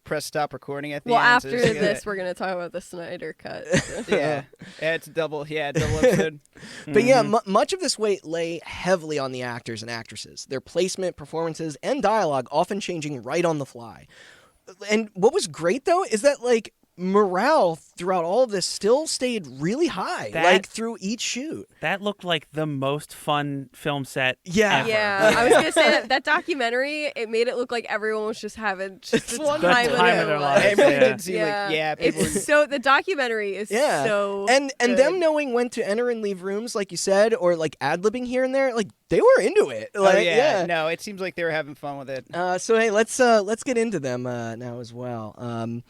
press stop recording at the Well, end. so after just get this, it. we're gonna talk about the Snyder cut. so. Yeah. It's double episode. But yeah, much of this weight lay heavily on the actors and actresses. Their placement, performances, and dialogue often changing right on the fly. And what was great, though, is that, like, morale throughout all of this still stayed really high, like, through each shoot. That looked like the most fun film set Yeah. ever. Yeah, I was gonna say that documentary. It made it look like everyone was just having just the one time time of of their their life. lives. It really Yeah. did seem like, people were- It's so the documentary is Yeah. so And good. them knowing when to enter and leave rooms, like you said, or, like, ad-libbing here and there, like, they were into it. Like, oh, yeah. No, it seems like they were having fun with it. So hey, let's get into them now as well.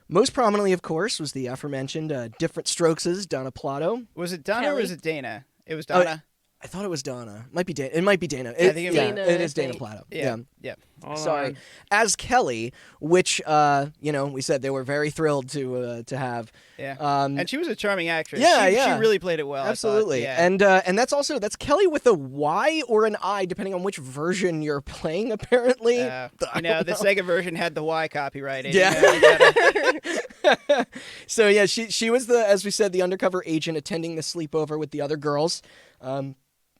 Most prominently, of course, was the aforementioned Different Strokes' Donna Plato. Was it Donna or Kelly. was it Dana? It was Oh, Donna. I thought it was Donna. Might be Dana. It might be Dana. I think it was Dana, it is I Dana think. Plato. Yeah. Hold Sorry. on. As Kelly, which we said they were very thrilled to have. Yeah. And she was a charming actress. Yeah, she, yeah. She really played it well. I thought. absolutely. Yeah. And that's Kelly with a Y or an I, depending on which version you're playing. Apparently, the I don't know. Sega version had the Y copyrighted. Yeah. You gotta- So yeah, she was as we said, the undercover agent attending the sleepover with the other girls.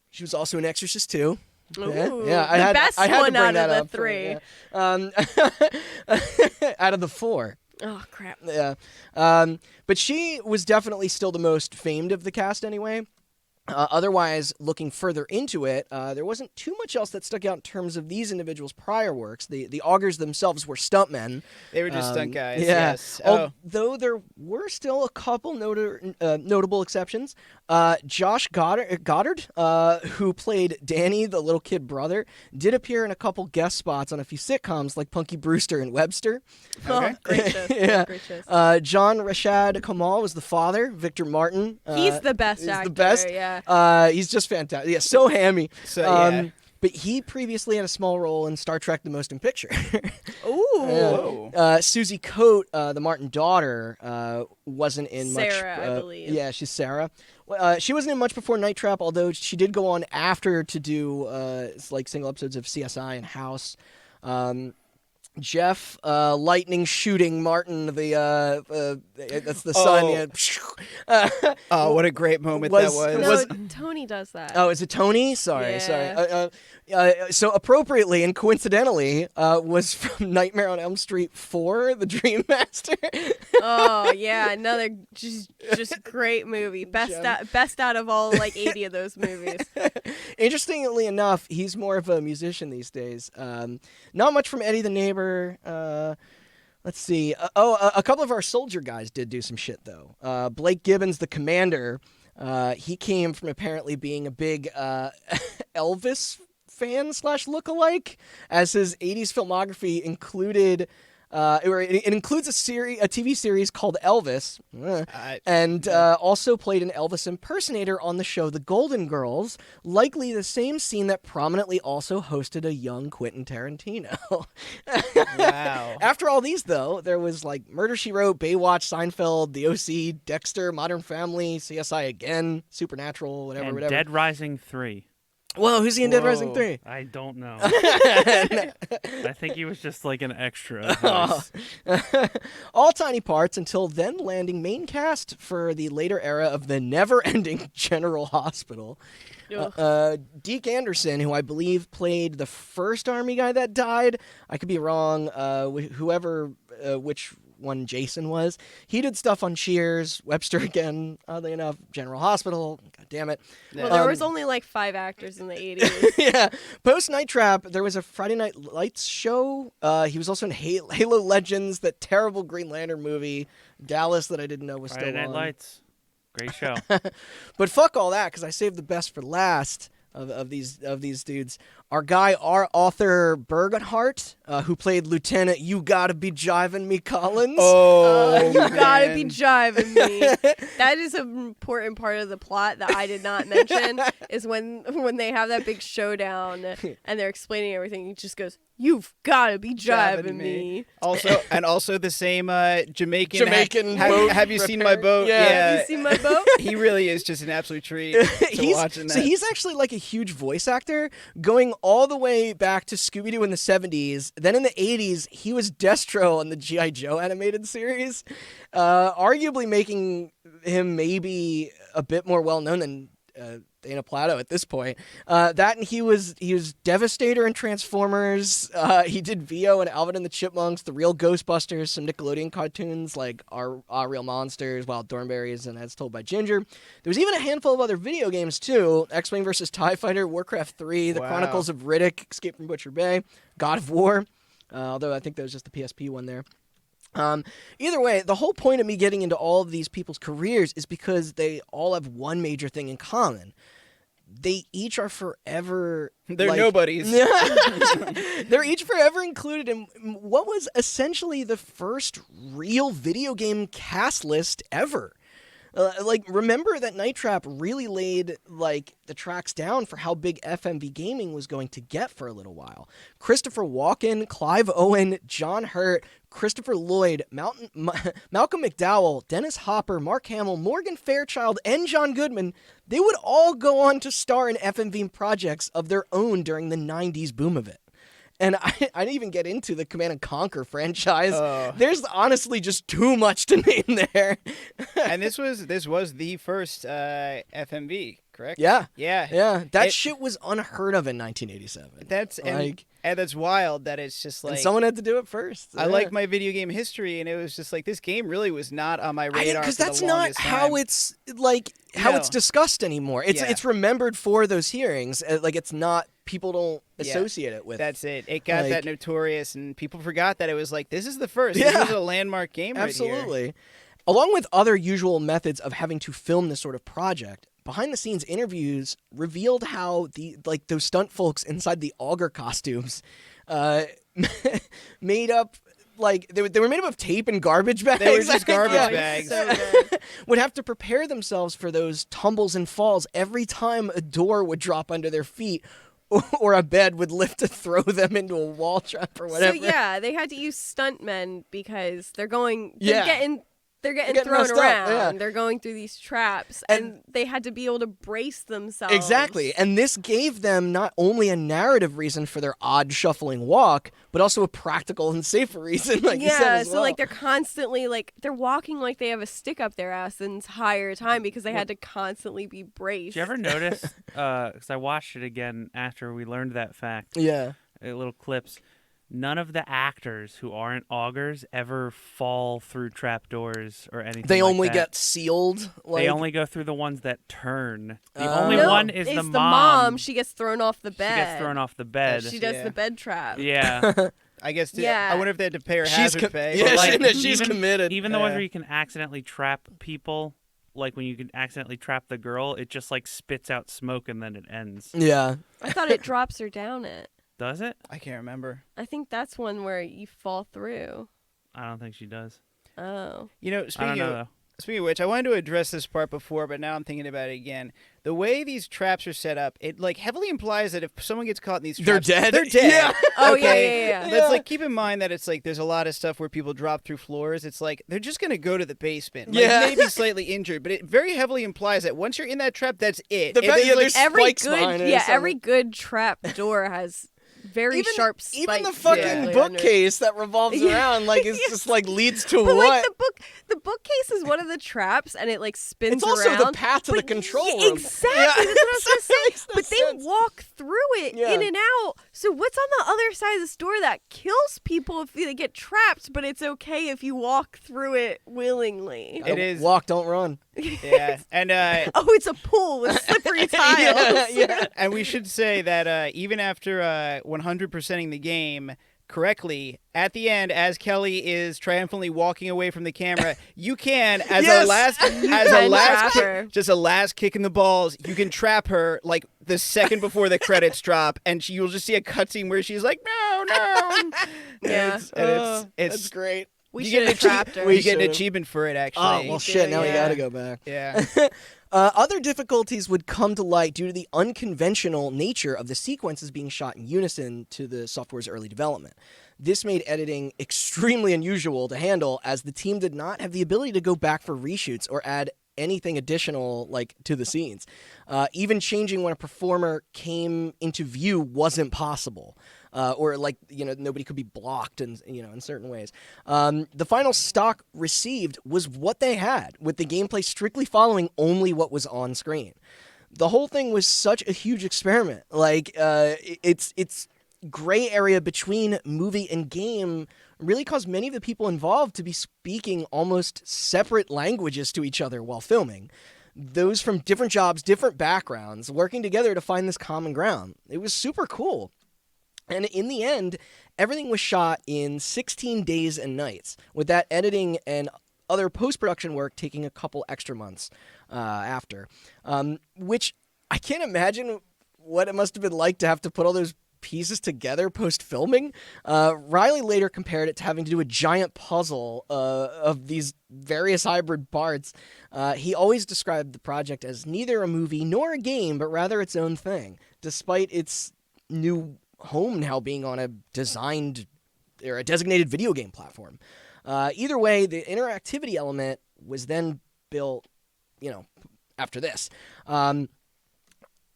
She was also an Exorcist too. Ooh, Yeah, the best I had one to bring out that of up the for three. it, yeah. Out of the 4. Oh crap! Yeah. But she was definitely still the most famed of the cast anyway. Otherwise, looking further into it, there wasn't too much else that stuck out in terms of these individuals' prior works. The augurs themselves were stuntmen. They were just stunt guys. Yeah. Yes. Oh. Although there were still a couple notable exceptions. Josh Goddard, who played Danny, the little kid brother, did appear in a couple guest spots on a few sitcoms like Punky Brewster and Webster. Oh, gracious! Yeah. Gracious. John Rashad Kamal was the father. Victor Martin. He's the best is actor. the best. Yeah. He's just fantastic. Yeah, so hammy. So, yeah. But he previously had a small role in Star Trek: The Motion Picture. Ooh. Whoa. Susie Coate, the Martin daughter, wasn't in much. Sarah, I believe. Yeah, she's Sarah. She wasn't in much before Night Trap, although she did go on after to do like single episodes of CSI and House. Jeff Lightning Shooting Martin, that's the son. Yeah. Oh, what a great moment was- that No, was. Tony does that. Oh, is it Tony? Sorry. Yeah. So appropriately and coincidentally, was from Nightmare on Elm Street 4, The Dream Master. Oh yeah, another just great movie. Best out of all like 80 of those movies. Interestingly enough, he's more of a musician these days. Not much from Eddie the Neighbor. Let's see. A couple of our soldier guys did do some shit though. Blake Gibbons, the commander. He came from apparently being a big Elvis fan / lookalike, as his 80s filmography included. It includes a TV series called Elvis, and also played an Elvis impersonator on the show The Golden Girls, likely the same scene that prominently also hosted a young Quentin Tarantino. Wow. After all these, though, there was like Murder, She Wrote, Baywatch, Seinfeld, The O.C., Dexter, Modern Family, CSI Again, Supernatural, whatever, And whatever. Dead Rising 3. Whoa, who's he in Dead Rising Whoa. 3? I don't know. I think he was just like an extra. voice. All tiny parts until then landing main cast for the later era of the never-ending General Hospital. Deke Anderson, who I believe played the first Army guy that died. I could be wrong. Which one Jason was. He did stuff on Cheers, Webster again, oddly enough, General Hospital. God damn it. Well, there was only like 5 actors in the 80s. Yeah. Post Night Trap, there was a Friday Night Lights show. He was also in Halo Legends, that terrible Green Lantern movie, Dallas, that I didn't know was Friday still Night on. Lights. Great show. But fuck all that, because I saved the best for last of these dudes. Our guy, our Arthur Bergenhart, who played Lieutenant You Gotta Be Jivin' Me Collins. Oh, You gotta man. be jiving me. That is an important part of the plot that I did not mention, is when they have that big showdown and they're explaining everything, he just goes, "You've gotta be jiving me." Also the same Jamaican boat have you seen my boat? Yeah. Have you seen my boat? He really is just an absolute treat to watching that. So he's actually like a huge voice actor, going all the way back to Scooby-Doo in the 70s. Then in the 80s, he was Destro on the G.I. Joe animated series, arguably making him maybe a bit more well-known than Dana Plato at this point. That and he was Devastator in Transformers. He did Vio and Alvin and the Chipmunks, The Real Ghostbusters, some Nickelodeon cartoons like Our Real Monsters, Wild Thornberrys, and As Told by Ginger. There was even a handful of other video games too: X-Wing vs. TIE Fighter, Warcraft 3, The Chronicles of Riddick, Escape from Butcher Bay, God of War. Although I think that was just the PSP one there. Either way, the whole point of me getting into all of these people's careers is because they all have one major thing in common. They each are forever... They're nobodies. They're each forever included in what was essentially the first real video game cast list ever. Remember that Night Trap really laid, the tracks down for how big FMV gaming was going to get for a little while. Christopher Walken, Clive Owen, John Hurt, Christopher Lloyd, Malcolm McDowell, Dennis Hopper, Mark Hamill, Morgan Fairchild, and John Goodman, they would all go on to star in FMV projects of their own during the 90s boom of it. And I didn't even get into the Command & Conquer franchise. There's honestly just too much to name there. And this was the first FMV, correct? Yeah. Yeah. That shit was unheard of in 1987. And that's wild that it's just like... And someone had to do it first. I like my video game history, and it was just like, this game really was not on my radar because for that's the not longest how time. it's it's discussed anymore. It's remembered for those hearings. It's not... People don't associate it with. That's it. It got that notorious, and people forgot that it was like, this is the first. Yeah. This is a landmark game Absolutely. right here. Along with other usual methods of having to film this sort of project, behind-the-scenes interviews revealed how those stunt folks inside the auger costumes made up... they were made up of tape and garbage bags. They were just garbage bags. So good. Would have to prepare themselves for those tumbles and falls every time a door would drop under their feet or a bed would lift to throw them into a wall trap or whatever. So yeah, they had to use stuntmen because they're getting thrown messed up, around. yeah. They're going through these traps, and they had to be able to brace themselves. Exactly. And this gave them not only a narrative reason for their odd shuffling walk, but also a practical and safer reason, you said as well. So they're constantly they're walking like they have a stick up their ass the entire time because they had to constantly be braced. Did you ever notice, because I watched it again after we learned that fact, Yeah. Little clips, none of the actors who aren't augurs ever fall through trapdoors or anything They like only that. get sealed. They only go through the ones that turn. The Oh. only No, one is it's the the mom. She gets thrown off the She bed. gets thrown off the bed. She does the bed trap. Yeah. I guess. Yeah. I wonder if they had to pay her She's hazard pay. Yeah, she's even- committed. Even the ones where you can accidentally trap people, like when you can accidentally trap the girl, it just spits out smoke and then it ends. Yeah. I thought it drops her down it. Does it? I can't remember. I think that's one where you fall through. I don't think she does. Oh. You know, I don't speaking know of though. Speaking of which, I wanted to address this part before, but now I'm thinking about it again. The way these traps are set up, it heavily implies that if someone gets caught in these They're traps, dead? They're dead. Yeah. Oh, okay. yeah. Let's keep in mind that it's there's a lot of stuff where people drop through floors. It's they're just gonna go to the basement. Yeah. Maybe slightly injured, but it very heavily implies that once you're in that trap, that's it. There's Every spikes behind it or every something. good trap door has very sharp spikes. Even the fucking directly bookcase that revolves around, is Yes. just leads to But what? the bookcase is one of the traps, and it spins It's also around. the path to the But control yeah, room. Exactly, Yeah. that's what I was gonna So it makes say. no But they sense. walk through it Yeah. in and out. So what's on the other side of this door that kills people if they get trapped? But it's okay if you walk through it willingly. It is. Walk, don't run. Yeah, and Oh, it's a pool with slippery tiles. yeah. and we should say that even after 100%ing the game, correctly, at the end, as Kelly is triumphantly walking away from the camera, you can, as Yes! a last trap her. kick, just a last kick in the balls, you can trap her like the second before the credits drop, and you'll just see a cutscene where she's like, no. Yeah. That's great. We You should get have trapped her. You get an should've. achievement for it, actually. Oh, well, shit, now we yeah. gotta go back. Yeah. Other difficulties would come to light due to the unconventional nature of the sequences being shot in unison to the software's early development. This made editing extremely unusual to handle, as the team did not have the ability to go back for reshoots or add anything additional to the scenes. Even changing when a performer came into view wasn't possible. Or nobody could be blocked in certain ways. The final stock received was what they had, with the gameplay strictly following only what was on screen. The whole thing was such a huge experiment. It's gray area between movie and game really caused many of the people involved to be speaking almost separate languages to each other while filming. Those from different jobs, different backgrounds, working together to find this common ground. It was super cool. And in the end, everything was shot in 16 days and nights, with that editing and other post-production work taking a couple extra months after. Which I can't imagine what it must have been like to have to put all those pieces together post-filming. Riley later compared it to having to do a giant puzzle of these various hybrid parts. He always described the project as neither a movie nor a game, but rather its own thing, despite its new home now being on a designated video game platform. Either way, the interactivity element was then built, after this.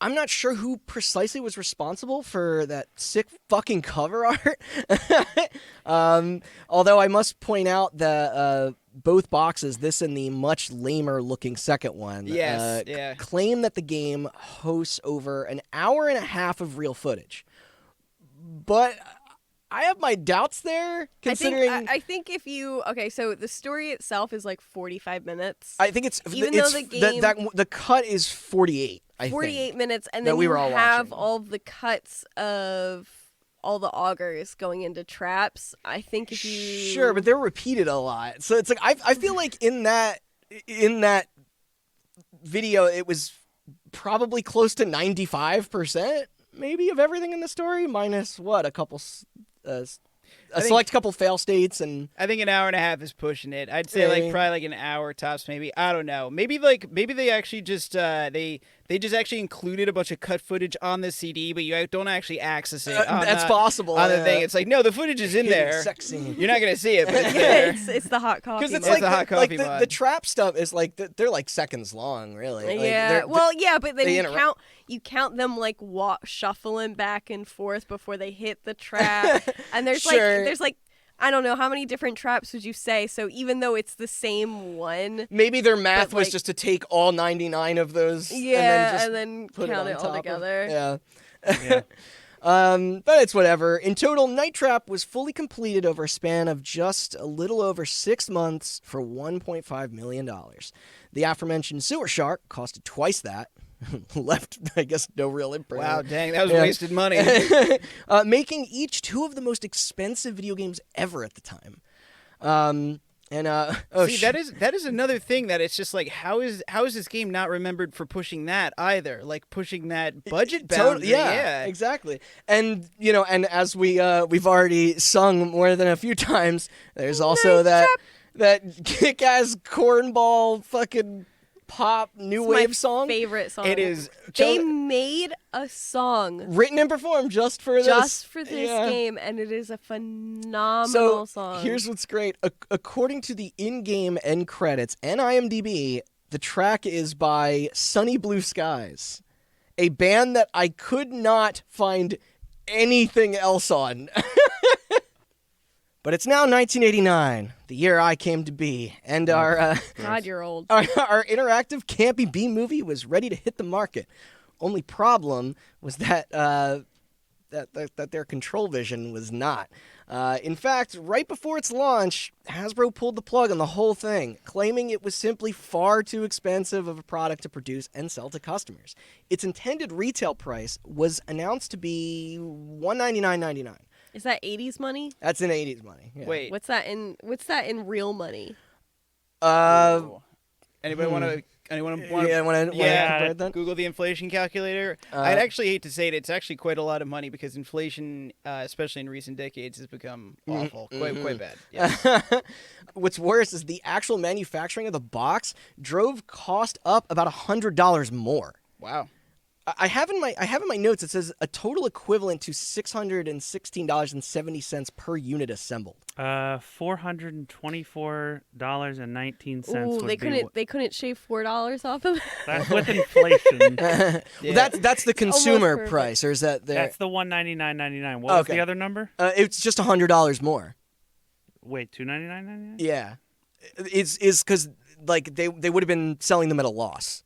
I'm not sure who precisely was responsible for that sick fucking cover art. Although I must point out that both boxes, this and the much lamer looking second one, claim that the game hosts over an hour and a half of real footage. But I have my doubts there, considering... I think if you... Okay, so the story itself is 45 minutes. I think it's... Even though the game... the cut is 48, I 48 think, minutes, and that then we you were all have watching. all the cuts of all the augers going into traps. I think if you... Sure, but they're repeated a lot. So it's I feel like in that video, it was probably close to 95%, maybe, of everything in the story, minus, a couple... select couple fail states, and I think an hour and a half is pushing it. I'd say probably an hour tops, maybe. I don't know. Maybe they actually just they just actually included a bunch of cut footage on the CD, but you don't actually access it. That's possible. On the thing, it's no, the footage is in there. Sex scene. You're not gonna see it, but it's there. it's the hot coffee. Because it's mod. the hot coffee mod. the trap stuff is they're seconds long, really. Yeah. But then they you count them shuffling back and forth before they hit the trap, and there's Sure. there's I don't know how many different traps would you say. So even though it's the same one, maybe their math But, was just to take all 99 of those, and then put count it it on all top together. Yeah. But it's whatever. In total, Night Trap was fully completed over a span of just a little over 6 months for $1.5 million. The aforementioned Sewer Shark costed twice that. Left, I guess, no real imprint. Wow, dang, that was wasted money. Making each two of the most expensive video games ever at the time. That is another thing that it's just how is this game not remembered for pushing that either? Pushing that budget boundary. Yeah, exactly. And and as we've already sung more than a few times, there's also that kick-ass cornball fucking pop new wave song. Favorite song. It is. They made a song written and performed just for this game, and it is a phenomenal song. Here's what's great. According to the in-game end credits and IMDb, the track is by Sunny Blue Skies, a band that I could not find anything else on. But it's now 1989, the year I came to be, and our God, you're old. Our interactive campy B movie was ready to hit the market. Only problem was that their control vision was not. In fact, right before its launch, Hasbro pulled the plug on the whole thing, claiming it was simply far too expensive of a product to produce and sell to customers. Its intended retail price was announced to be $199.99. Is that 80s money? That's in 80s money. Yeah. Wait. What's that in real money? Ooh. Anybody want to? Anyone want Yeah, want to convert that? Google the inflation calculator. I'd actually hate to say it. It's actually quite a lot of money because inflation, especially in recent decades, has become awful, quite bad. Yes. What's worse is the actual manufacturing of the box drove cost up about $100 more. Wow. I have in my notes, it says a total equivalent to $616.70 per unit assembled. $424.19. Ooh, they couldn't shave $4 off of it. That's with inflation. Well, that's the consumer price, or is that there? That's the $199.99. What was the other number? It's just $100 more. Wait, $299.99? Yeah, it's because like they would have been selling them at a loss.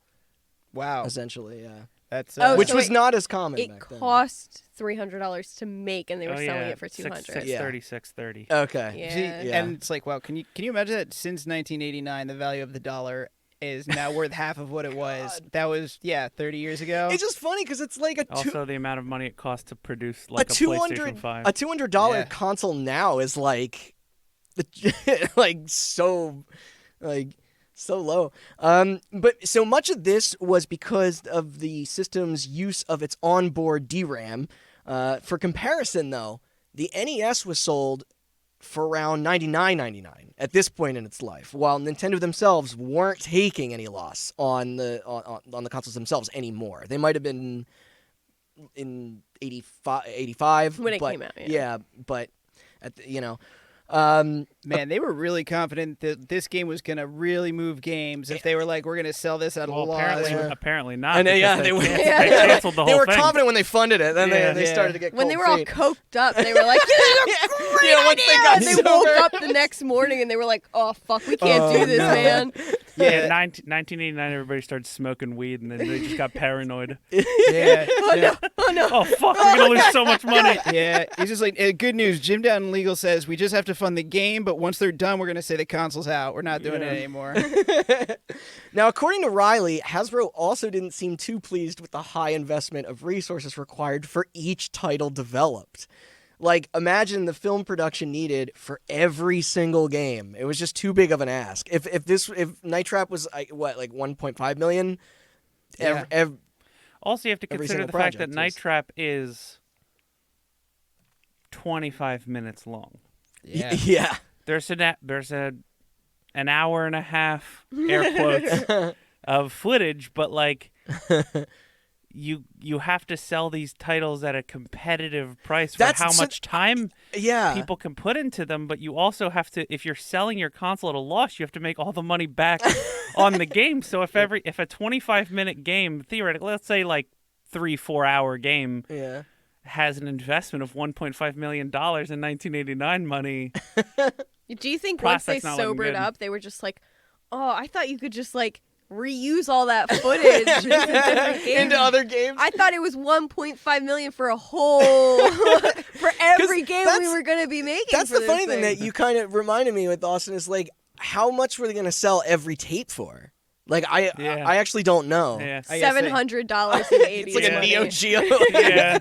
Wow. Essentially, yeah. That's which was not as common. It back then. cost $300 to make, and they were selling it for $200. $630. Okay. Yeah. And it's like, wow, can you imagine that since 1989, the value of the dollar is now worth half of what it was? That was 30 years ago. It's just funny because it's like also the amount of money it costs to produce like a PlayStation 5. A $200 console now is like so low. But so much of this was because of the system's use of its onboard DRAM. For comparison, though, the NES was sold for around $99.99 at this point in its life, while Nintendo themselves weren't taking any loss on the consoles themselves anymore. They might have been in 85 when it came out. Yeah, but man, they were really confident that this game was going to really move games if they were like, we're going to sell this at a loss. Apparently not. And they canceled the whole thing. They were confident when they funded it. Then they started to get cold when they were all feet. coked up, they were like, once they got and they sober. woke up the next morning and they were like, oh, fuck, we can't do this, man. Yeah, 1989, everybody started smoking weed, and then they just got paranoid. Yeah. Oh, no. Oh, fuck, we're going to lose so much money. Yeah, he's just like, good news, Jim Down Legal says we just have to fund the game, but once they're done, we're going to say the console's out. We're not doing it anymore. Now, according to Riley, Hasbro also didn't seem too pleased with the high investment of resources required for each title developed. Like, imagine the film production needed for every single game. It was just too big of an ask. If Night Trap was like 1.5 million. Also, you have to consider the fact that Night Trap is 25 minutes long. Yeah. There's an hour and a half, air quotes, of footage, but like you have to sell these titles at a competitive price for how much time people can put into them, but you also have to, if you're selling your console at a loss, you have to make all the money back on the game. So if a 25-minute game, theoretically, let's say like 3-4 hour game, has an investment of $1.5 million in 1989 money. Do you think once they sobered up, they were just like, oh, I thought you could just like reuse all that footage into different games. Into other games? I thought it was $1.5 million for a whole for every game we were going to be making. That's for the funny thing thing that you kind of reminded me with Austin is like, how much were they going to sell every tape for? Like I actually don't know. Yeah. $700 in 80. It's like a Neo Geo. Yeah.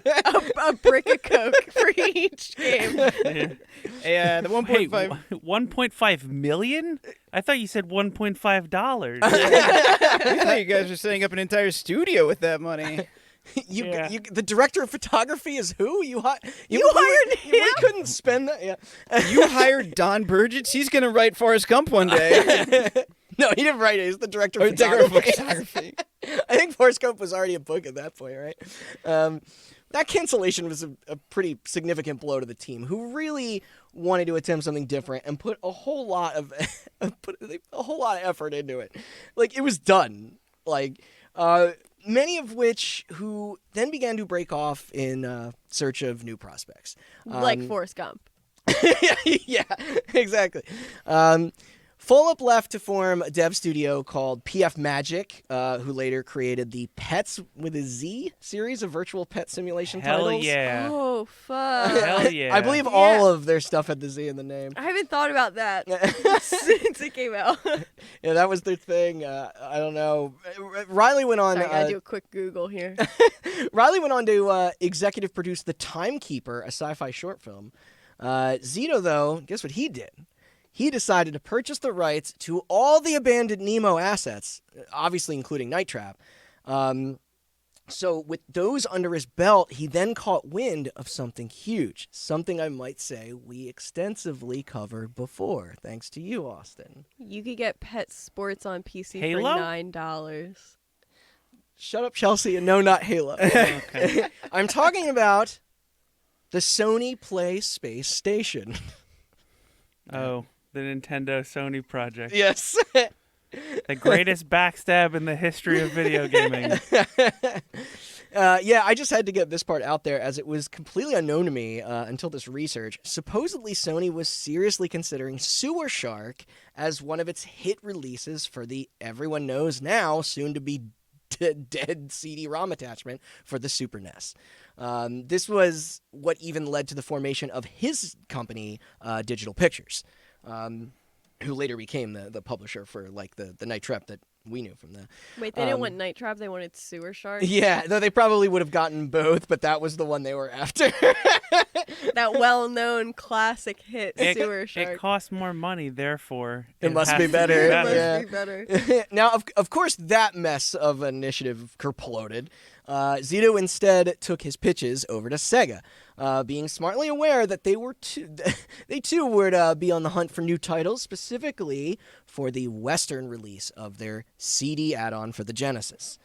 a brick of Coke for each game. Yeah, the 1.5. 1.5 million? I thought you said $1.5. I thought you guys were setting up an entire studio with that money. You, the director of photography is who? You hired him? We couldn't spend that. Yeah. You hired Don Burgess? He's going to write Forrest Gump one day. No, he didn't write it. He's the director of photography. I think Forrest Gump was already a book at that point, right? That cancellation was a pretty significant blow to the team, who really wanted to attempt something different and put a whole lot of effort into it. Like, it was done. Like, many of which who then began to break off in search of new prospects. Like Forrest Gump. Yeah, exactly. Fulop left to form a dev studio called PF Magic, who later created the Pets with a Z series of virtual pet simulation Hell titles. yeah. Oh, fuck. Hell yeah. I believe all of their stuff had the Z in the name. I haven't thought about that since it came out. Yeah, that was their thing. I don't know. Riley went on. Sorry, I gotta do a quick Google here. Riley went on to executive produce The Timekeeper, a sci-fi short film. Zito, though, guess what he did? He decided to purchase the rights to all the abandoned Nemo assets, obviously including Night Trap. So with those under his belt, he then caught wind of something huge, something I might say we extensively covered before, thanks to you, Austin. You could get Pet Sports on PC Halo? for $9. Shut up, Chelsea, and no, not Halo. Okay. I'm talking about the Sony Play Space Station. Oh, the Nintendo Sony project. Yes. The greatest backstab in the history of video gaming. Yeah, I just had to get this part out there as it was completely unknown to me until this research. Supposedly, Sony was seriously considering Sewer Shark as one of its hit releases for the everyone knows now, soon-to-be dead CD-ROM attachment for the Super NES. This was what even led to the formation of his company, Digital Pictures, who later became the publisher for like the Night Trap that we knew from that. Wait, they didn't want Night Trap, they wanted Sewer Shark? Yeah, though they probably would have gotten both, but that was the one they were after. That well-known classic hit, Sewer Shark. It costs more money, therefore It must has be to better. It Yeah. must be better. Now, of course, that mess of an initiative kerploded. Zito instead took his pitches over to Sega, being smartly aware that they too would be on the hunt for new titles, specifically for the Western release of their CD add-on for the Genesis.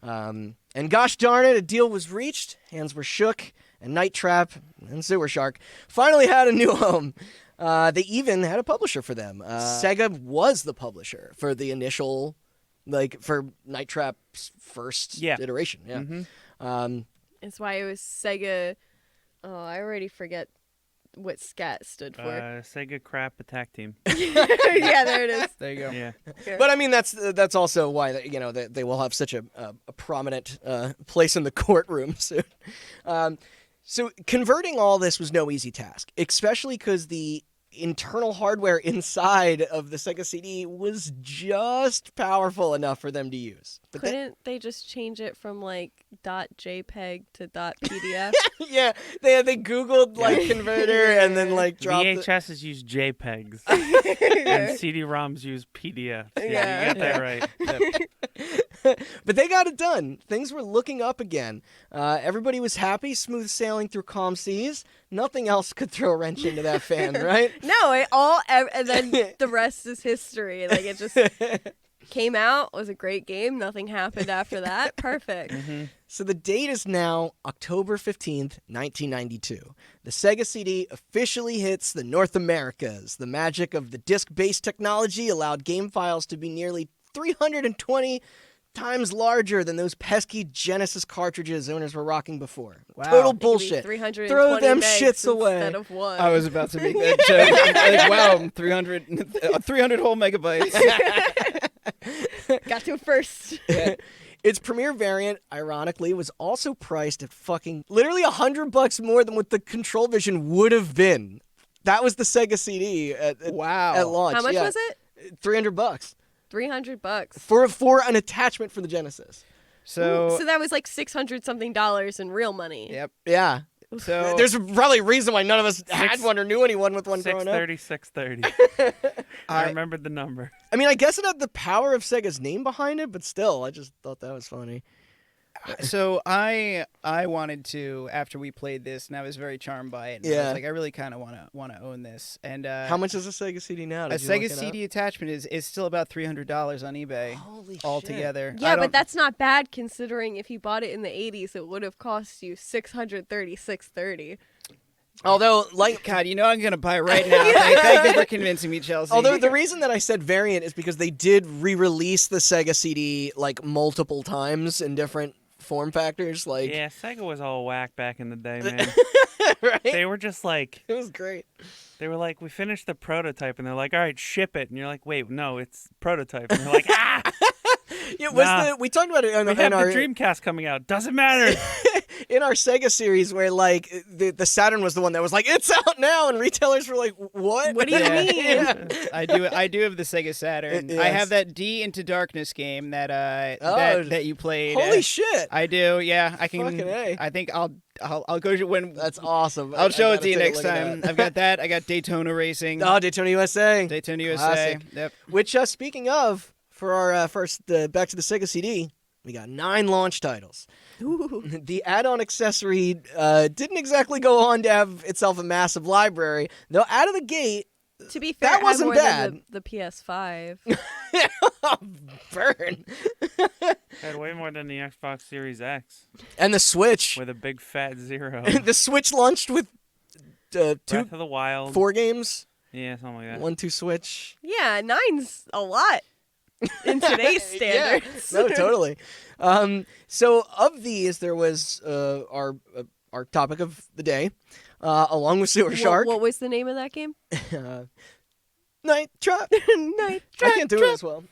And gosh darn it, a deal was reached, hands were shook, and Night Trap and Sewer Shark finally had a new home. They even had a publisher for them. Sega was the publisher for the initial, for Night Trap's first iteration. Yeah. Mm-hmm. That's why it was Sega. Oh, I already forget what SCAT stood for. Sega Crap Attack Team. Yeah, there it is. There you go. Yeah. But I mean, that's also why they will have such a prominent place in the courtroom soon. So converting all this was no easy task, especially because the internal hardware inside of the Sega CD was just powerful enough for them to use. But Couldn't they just change it from .jpeg to .pdf? yeah, they Googled converter and then dropped VHSs use JPEGs and CD-ROMs use PDFs. Yeah, you got that right. But they got it done. Things were looking up again. Everybody was happy, smooth sailing through calm seas. Nothing else could throw a wrench into that fan, right? No, and then the rest is history. It just came out, was a great game. Nothing happened after that. Perfect. Mm-hmm. So the date is now October 15th, 1992. The Sega CD officially hits the North Americas. The magic of the disc-based technology allowed game files to be nearly 320 times larger than those pesky Genesis cartridges owners were rocking before. Wow. Total It could be bullshit. 320 Throw them megs shits away. instead of one. I was about to make that joke. Wow, 300 whole megabytes. Got to it first. Its premier variant, ironically, was also priced at fucking literally $100 more than what the Control Vision would have been. That was the Sega CD at launch. How much yeah. was it? $300 $300 for an attachment for the Genesis. So that was $600 something in real money. yep. Yeah. So There's probably a reason why none of us had one or knew anyone with one growing up. 630. I I remembered the number. I mean, I guess it had the power of Sega's name behind it, but still, I just thought that was funny. So I wanted to, after we played this, and I was very charmed by it. And I Yeah. was like, I really kind of want to own this. And How much is a Sega CD now? a Did you look Sega it up? CD attachment is still about $300 on eBay Holy shit. altogether. Yeah, I but don't- that's not bad considering if you bought it in the 80s, it would have cost you $630. Although, God, I'm gonna buy it right now. Thank you for convincing me, Chelsea. although the reason that I said variant is because they did re-release the Sega CD multiple times in different form factors. Like, Yeah, Sega was all whack back in the day, man. right? They were just like, It was great. they were like, we finished the prototype, and they're like, all right, ship it. And you're like, wait, no, it's prototype. And they're like, ah! Yeah, Nah. we talked about it We have the Dreamcast coming out. Doesn't matter. in our Sega series where like the Saturn was the one that was like, it's out now, and retailers were like, what? What do you Yeah. mean? Yeah. I do have the Sega Saturn. Yes. I have that D Into Darkness game that that you played. Holy shit! I do. Yeah, I can. Fucking A. I think I'll go to when. That's awesome. I'll show I it to you gotta take a next look at time. that. I've got that. I got Daytona Racing. Oh, Daytona USA. Daytona USA. Classic. Yep. Which, speaking of, for our first back to the Sega CD, we got 9 launch titles. Ooh. The add-on accessory didn't exactly go on to have itself a massive library, though. Out of the gate, To be fair, That it had wasn't more bad. than the PS5. burn, Had way more than the Xbox Series X and the Switch. with a big fat 0. The Switch launched with Breath of the Wild. 4 games, Yeah, something like that. 1-2 Switch. Yeah, 9's a lot in today's standards. Yeah, no, totally. So of these, there was our topic of the day, along with Sewer Shark. What was the name of that game? Night Trap. Night I can't do it as well.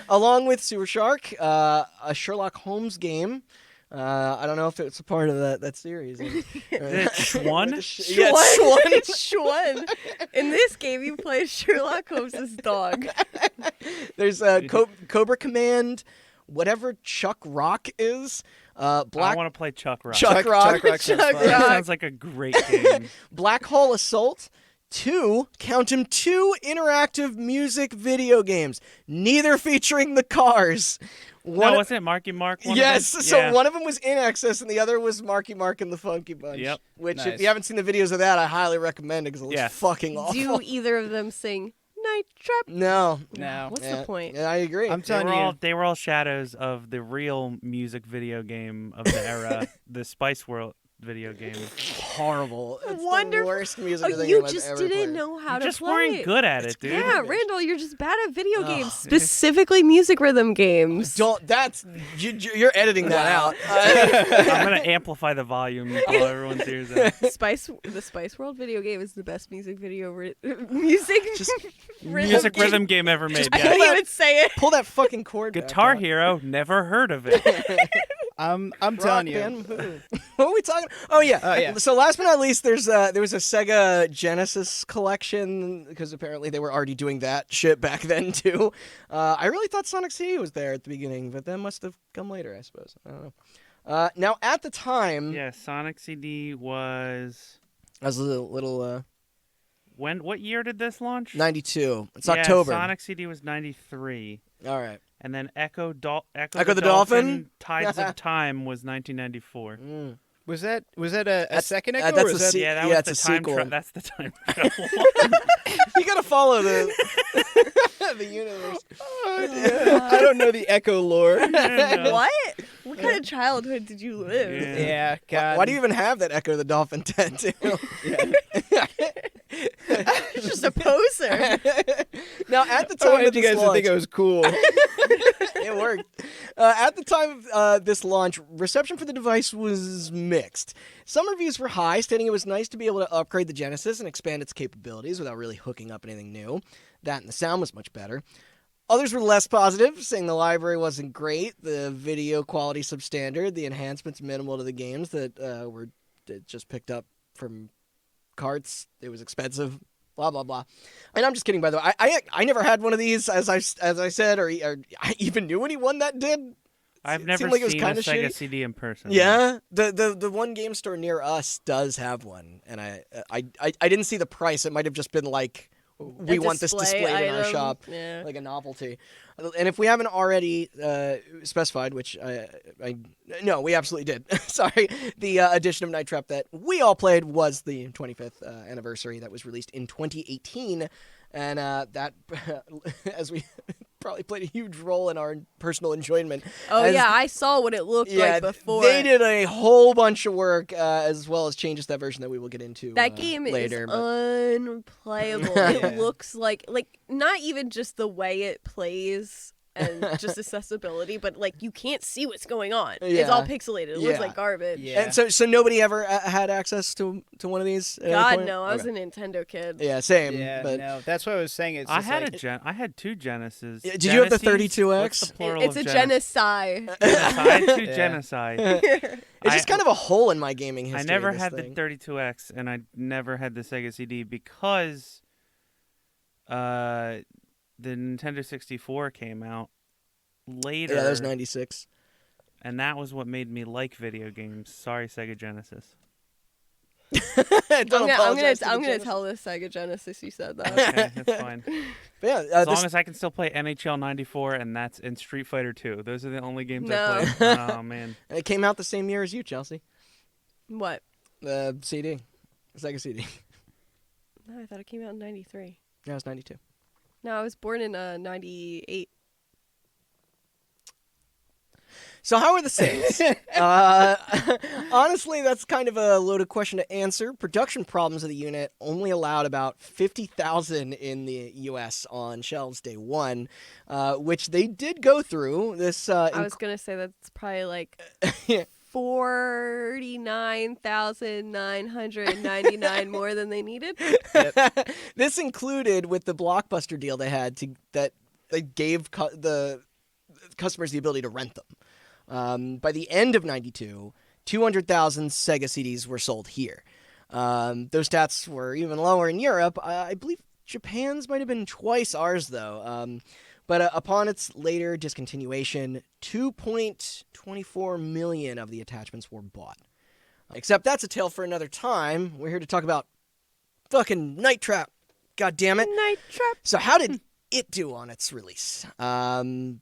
Along with Sewer Shark, a Sherlock Holmes game. I don't know if it's a part of that series. Is it Schwan? Yeah, Schwan. It's Schwan. In this game, you play Sherlock Holmes' dog. There's Cobra Command, whatever Chuck Rock is. I Black want to play Chuck Rock. Chuck Rock. Chuck Rock sounds Chuck fun. That Rock. sounds like a great game. Black Hole Assault. 2, count 'em, 2 interactive music video games, neither featuring the cars. No, wasn't it Marky Mark? One Yes, of them? so Yeah. one of them was In Access and the other was Marky Mark and the Funky Bunch. Yep. Which, if Nice. you haven't seen the videos of that, I highly recommend it because it looks Yeah. fucking awful. Do either of them sing Night Trap? No. No. What's Yeah. the point? Yeah, I agree. I'm They telling were, you. they were all shadows of the real music video game of the era, the Spice World video game. horrible. It's the Wonderful. worst music Oh, video you game I've just ever didn't played. know how You to just play weren't it. good at it, dude. Yeah, Randall, you're just bad at video Ugh. games, specifically music rhythm games. Don't. That's you're editing that out. I'm gonna amplify the volume while everyone's ears out. The Spice World video game is the best music music Just Music rhythm game ever made. I Yeah. couldn't even say it. pull that fucking cord. back Guitar out. Hero, never heard of it. I'm Rock telling you. band, who? What are we talking? Oh yeah. Oh, yeah. So last but not least, there was a Sega Genesis collection because apparently they were already doing that shit back then too. I really thought Sonic CD was there at the beginning, but that must have come later, I suppose. I don't know. Now at the time, Yeah, Sonic CD was I was a little what year did this launch? 92. It's Yeah, October. Sonic CD was 93. All right. And then Echo the Dolphin? Tides of Time was 1994. Mm. Was that a second echo? that's or a was that... se- Yeah, that Yeah, was it's the a time sequel. that's the time travel. You gotta follow the the universe. I don't know the echo lore. What? What kind of childhood did you live? Yeah. Yeah, God. Why do you even have that Echo the Dolphin tattoo? You're just a poser. Now, at the I time of wanted you this guys to launch, think I was cool. it worked. At the time of this launch, reception for the device was mixed. Some reviews were high, stating it was nice to be able to upgrade the Genesis and expand its capabilities without really hooking up anything new. That and the sound was much better. Others were less positive, saying the library wasn't great, the video quality substandard, the enhancements minimal to the games that were just picked up from carts. It was expensive. Blah blah blah. And I'm just kidding, by the way. I never had one of these, as I said, or I even knew anyone that did. I've It never seemed like it was seen a kinda Sega shitty. CD in person. Yeah, the one game store near us does have one, and I didn't see the price. It might have just been like, we want this displayed in our item. shop, Yeah. like a novelty. And if we haven't already specified, which no, we absolutely did. Sorry, the edition of Night Trap that we all played was the 25th anniversary that was released in 2018, and that, as we probably played a huge role in our personal enjoyment. Oh as- yeah, I saw what it looked like before. They did a whole bunch of work, as well as changes to that version that we will get into That game later. is but- unplayable. Yeah. It looks like not even just the way it plays and just accessibility, but like you can't see what's going on. Yeah. It's all pixelated. It looks Yeah. like garbage. Yeah. And so nobody ever had access to one of these? At any God point? no, I was Okay. a Nintendo kid. Yeah, same. Yeah, but no, that's what I was saying. It's I just had like, I had two Genesis. Yeah, did you have the Genesis? 32X? What's the plural It's of a genocide? genocide. I had two Yeah. genocide. It's just kind of a hole in my gaming history. I never this had thing. the 32X, and I never had the Sega CD because the Nintendo 64 came out later. Yeah, that was 96. And that was what made me like video games. Sorry, Sega Genesis. I'm gonna apologize to the I'm gonna Genesis. tell the Sega Genesis you said that. Okay, that's fine. But yeah, As this- long as I can still play NHL 94 and that's in Street Fighter 2. Those are the only games No. I played. Oh, man. it came out the same year as you, Chelsea. What? The CD. Sega CD. No, I thought it came out in '93. Yeah, it was 92. No, I was born in '98. So how are the sales? Honestly, that's kind of a loaded question to answer. Production problems of the unit only allowed about 50,000 in the U.S. on shelves day one, which they did go through. This I was gonna say that's probably like 49,999 more than they needed. This included with the Blockbuster deal they had that they gave the customers the ability to rent them. By the end of 92, 200,000 Sega CDs were sold here. Those stats were even lower in Europe. I believe Japan's might have been twice ours, though. But upon its later discontinuation, 2.24 million of the attachments were bought. Except that's a tale for another time. We're here to talk about fucking Night Trap. God damn it. Night Trap. So how did it do on its release? Flawless.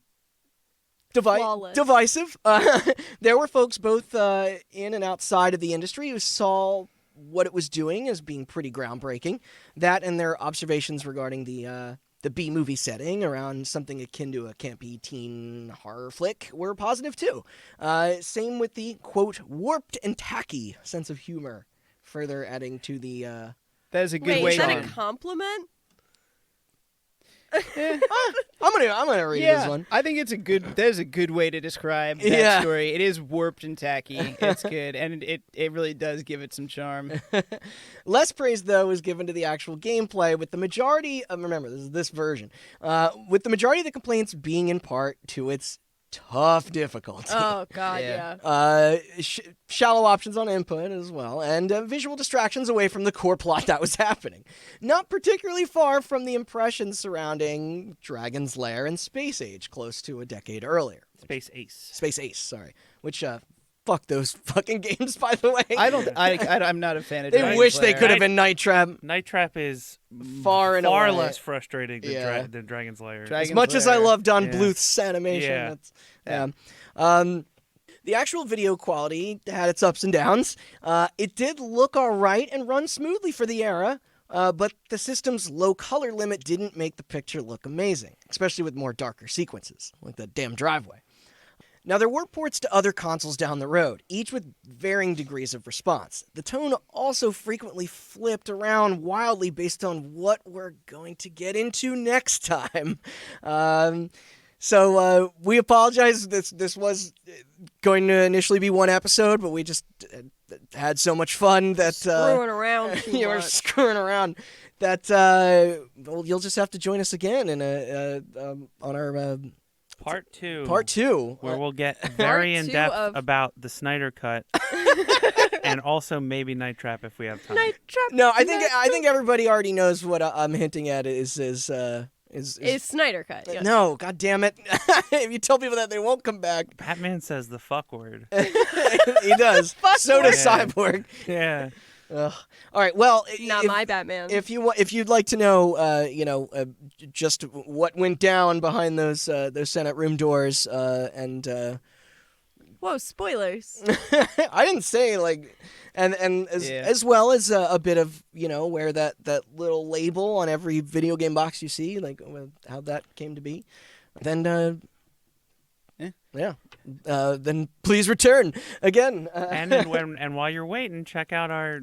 Divisive. There were folks both in and outside of the industry who saw what it was doing as being pretty groundbreaking. That and their observations regarding the B-movie setting around something akin to a campy teen horror flick were positive too. Same with the, quote, warped and tacky sense of humor, further adding to the... that is a good Wait, way is that to a compliment? I'm gonna read this one. I think it's that is a good way to describe that Yeah. story. It is warped and tacky. It's good, and it really does give it some charm. Less praise, though, was given to the actual gameplay, with the majority of, remember, this is this version, with the majority of the complaints being in part to its tough difficulty. Oh God, Yeah. yeah. Shallow options on input as well, and visual distractions away from the core plot that was happening. Not particularly far from the impressions surrounding Dragon's Lair and Space Age, close to a decade earlier. Space Ace. Space Ace, sorry. Which, fuck those fucking games, by the way. I'm not a fan of. They Dragon's wish they Lair. could have been Night Trap. Night Trap is Far and far away. less frustrating than, Yeah. than Dragon's Lair. Dragon's As much as I Lair. love Don Yeah. Bluth's animation, Yeah. that's, yeah. The actual video quality had its ups and downs. It did look all right and run smoothly for the era, but the system's low color limit didn't make the picture look amazing, especially with more darker sequences, like the damn driveway. Now, there were ports to other consoles down the road, each with varying degrees of response. The tone also frequently flipped around wildly based on what we're going to get into next time. So we apologize. This was going to initially be one episode, but we just had so much fun that Screwing around too yeah, we're much. screwing around that well, you'll just have to join us again in on our Part 2. part 2. Where we'll get very Part 2 in-depth of- about the Snyder Cut. And also maybe Night Trap if we have time. Night Trap. No, I think everybody already knows what I'm hinting at is Is Snyder Cut. Yes. no, god damn it. If you tell people that, they won't come back. Batman says the fuck word. He does. So does Yeah. Cyborg. Yeah. Ugh. All right. Well, Not my Batman. if you'd like to know, just what went down behind those Senate room doors, and Whoa, spoilers. I didn't say like, and as well as a bit of where that little label on every video game box you see, like how that came to be, then then please return again. And while you're waiting, check out our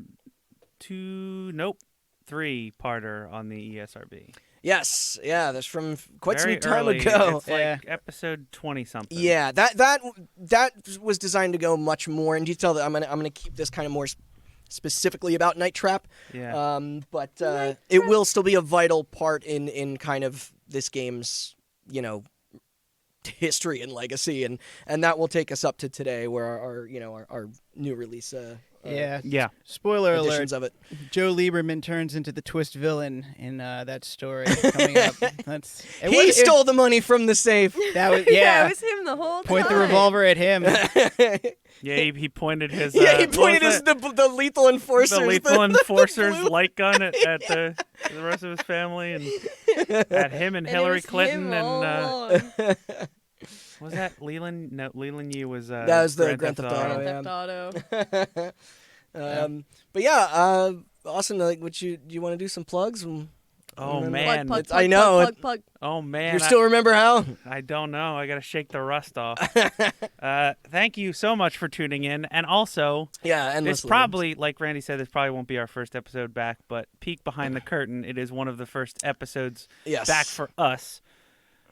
3-parter on the ESRB. Yes, yeah, that's from quite Very some time early. ago. It's like episode 20 something. Yeah, that was designed to go much more in detail. I'm gonna keep this kind of more specifically about Night Trap. Yeah. But it will still be a vital part in kind of this game's history and legacy, and that will take us up to today, where our new release. Yeah. Spoiler editions alert. of it. Joe Lieberman turns into the twist villain in that story coming up. He stole the money from the safe. That was Yeah, it was him the whole time. Point the revolver at him. Yeah, he pointed his. He pointed the lethal enforcers. The lethal enforcer's light gun at the rest of his family, and at him and Hillary Clinton and. Was that Leland? No, Leland Yu was. That was the Grand Theft Auto. But yeah, Austin, do you want to do some plugs? Oh man, Plug, I know. Plug. Oh man, You still remember how? I don't know. I gotta shake the rust off. Thank you so much for tuning in, and also, this probably, like Randy said, this probably won't be our first episode back, but peek behind the curtain. It is one of the first episodes back for us.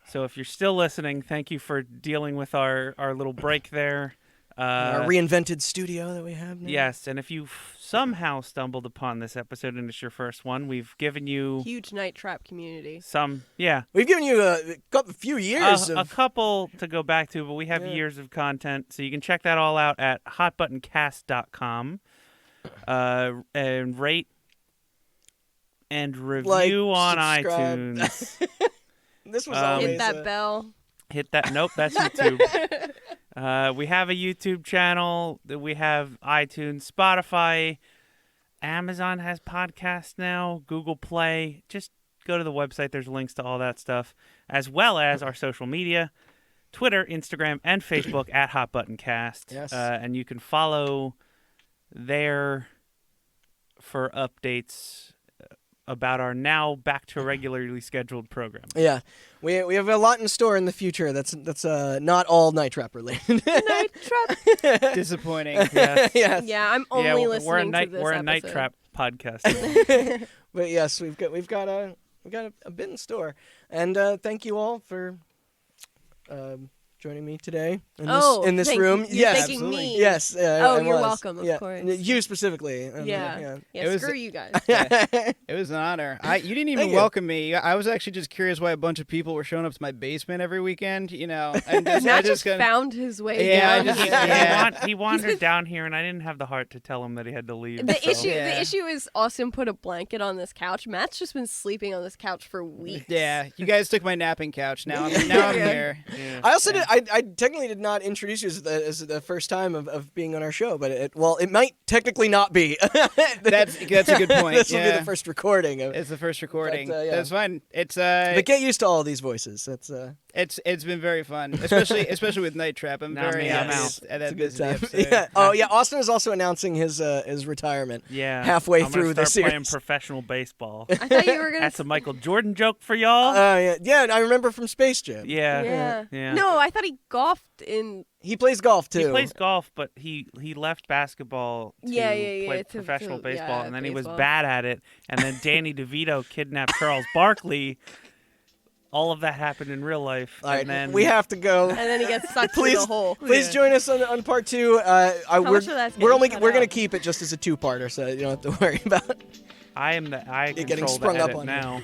So if you're still listening, thank you for dealing with our little break there. Our reinvented studio that we have now. Yes, and if you somehow stumbled upon this episode and it's your first one, we've given you huge Night Trap community. We've given you a few years a couple to go back to, but we have years of content, so you can check that all out at hotbuttoncast.com. And rate and review on subscribe. iTunes. This was always hit that bell. Hit that. Nope, that's YouTube. We have a YouTube channel. We have iTunes, Spotify, Amazon has podcasts now, Google Play. Just go to the website. There's links to all that stuff, as well as our social media, Twitter, Instagram, and Facebook at Hot Button Cast. Yes. And you can follow there for updates about our now back to regularly scheduled program. Yeah, we have a lot in store in the future. That's not all Night Trap related. Night Trap. Disappointing. Yes. Yeah, I'm only listening to this We're a episode. Night Trap podcast. But yes, we've got a bit in store, and thank you all for joining me today in this room. Yes, yes, thanking me. Yes. You're welcome. Of course. You specifically. Yeah. Screw you guys. It was an honor. You didn't even welcome me. I was actually just curious why a bunch of people were showing up to my basement every weekend. And Matt just found his way down. He wandered down here, and I didn't have the heart to tell him that he had to leave. The issue is Austin put a blanket on this couch. Matt's just been sleeping on this couch for weeks. Yeah, you guys took my napping couch. Now I'm here. Yeah. I also I technically did not introduce you as the first time of being on our show, but it might technically not be. That's a good point. This will be the first recording. It's the first recording. But, That's fine. It's but get used to all these voices. That's it's been very fun, especially with Night Trap. I'm very happy at that good time. episode. Yeah. Oh yeah, Austin is also announcing his retirement. Yeah. Halfway I'm through the start playing series. professional baseball. I thought you were gonna. That's a Michael Jordan joke for y'all. Yeah. I remember from Space Jam. Yeah. No, I thought he golfed in. He plays golf too. He plays golf, but he left basketball to play professional baseball, and then he was bad at it. And then Danny DeVito kidnapped Charles Barkley. All of that happened in real life. All right, and then we have to go. And then he gets sucked through the hole. Please join us on part 2. How much of that's we're getting cut gonna out? keep it just as a 2-parter, so you don't have to worry about. I getting control sprung the up edit on now.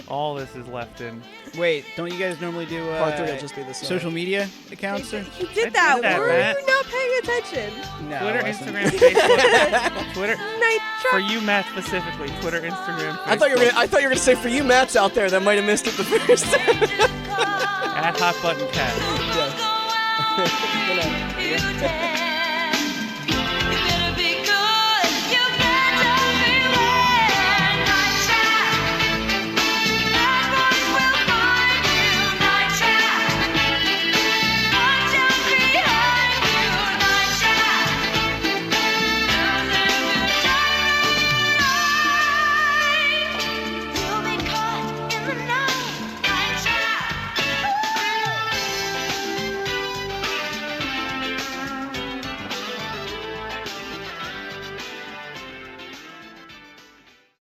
All this is left in. Wait, don't you guys normally do Part 3 will just be the song. social media accounts? Or? He did that. that, Were Matt. you not paying attention? No, Twitter, I wasn't. Instagram, Facebook. Twitter. Night Trap. For you, Matt, specifically. Twitter, Instagram, Facebook. I thought you were gonna say for you Matts out there that might have missed it the first time. At Hot Button Cast. Yes. Good night.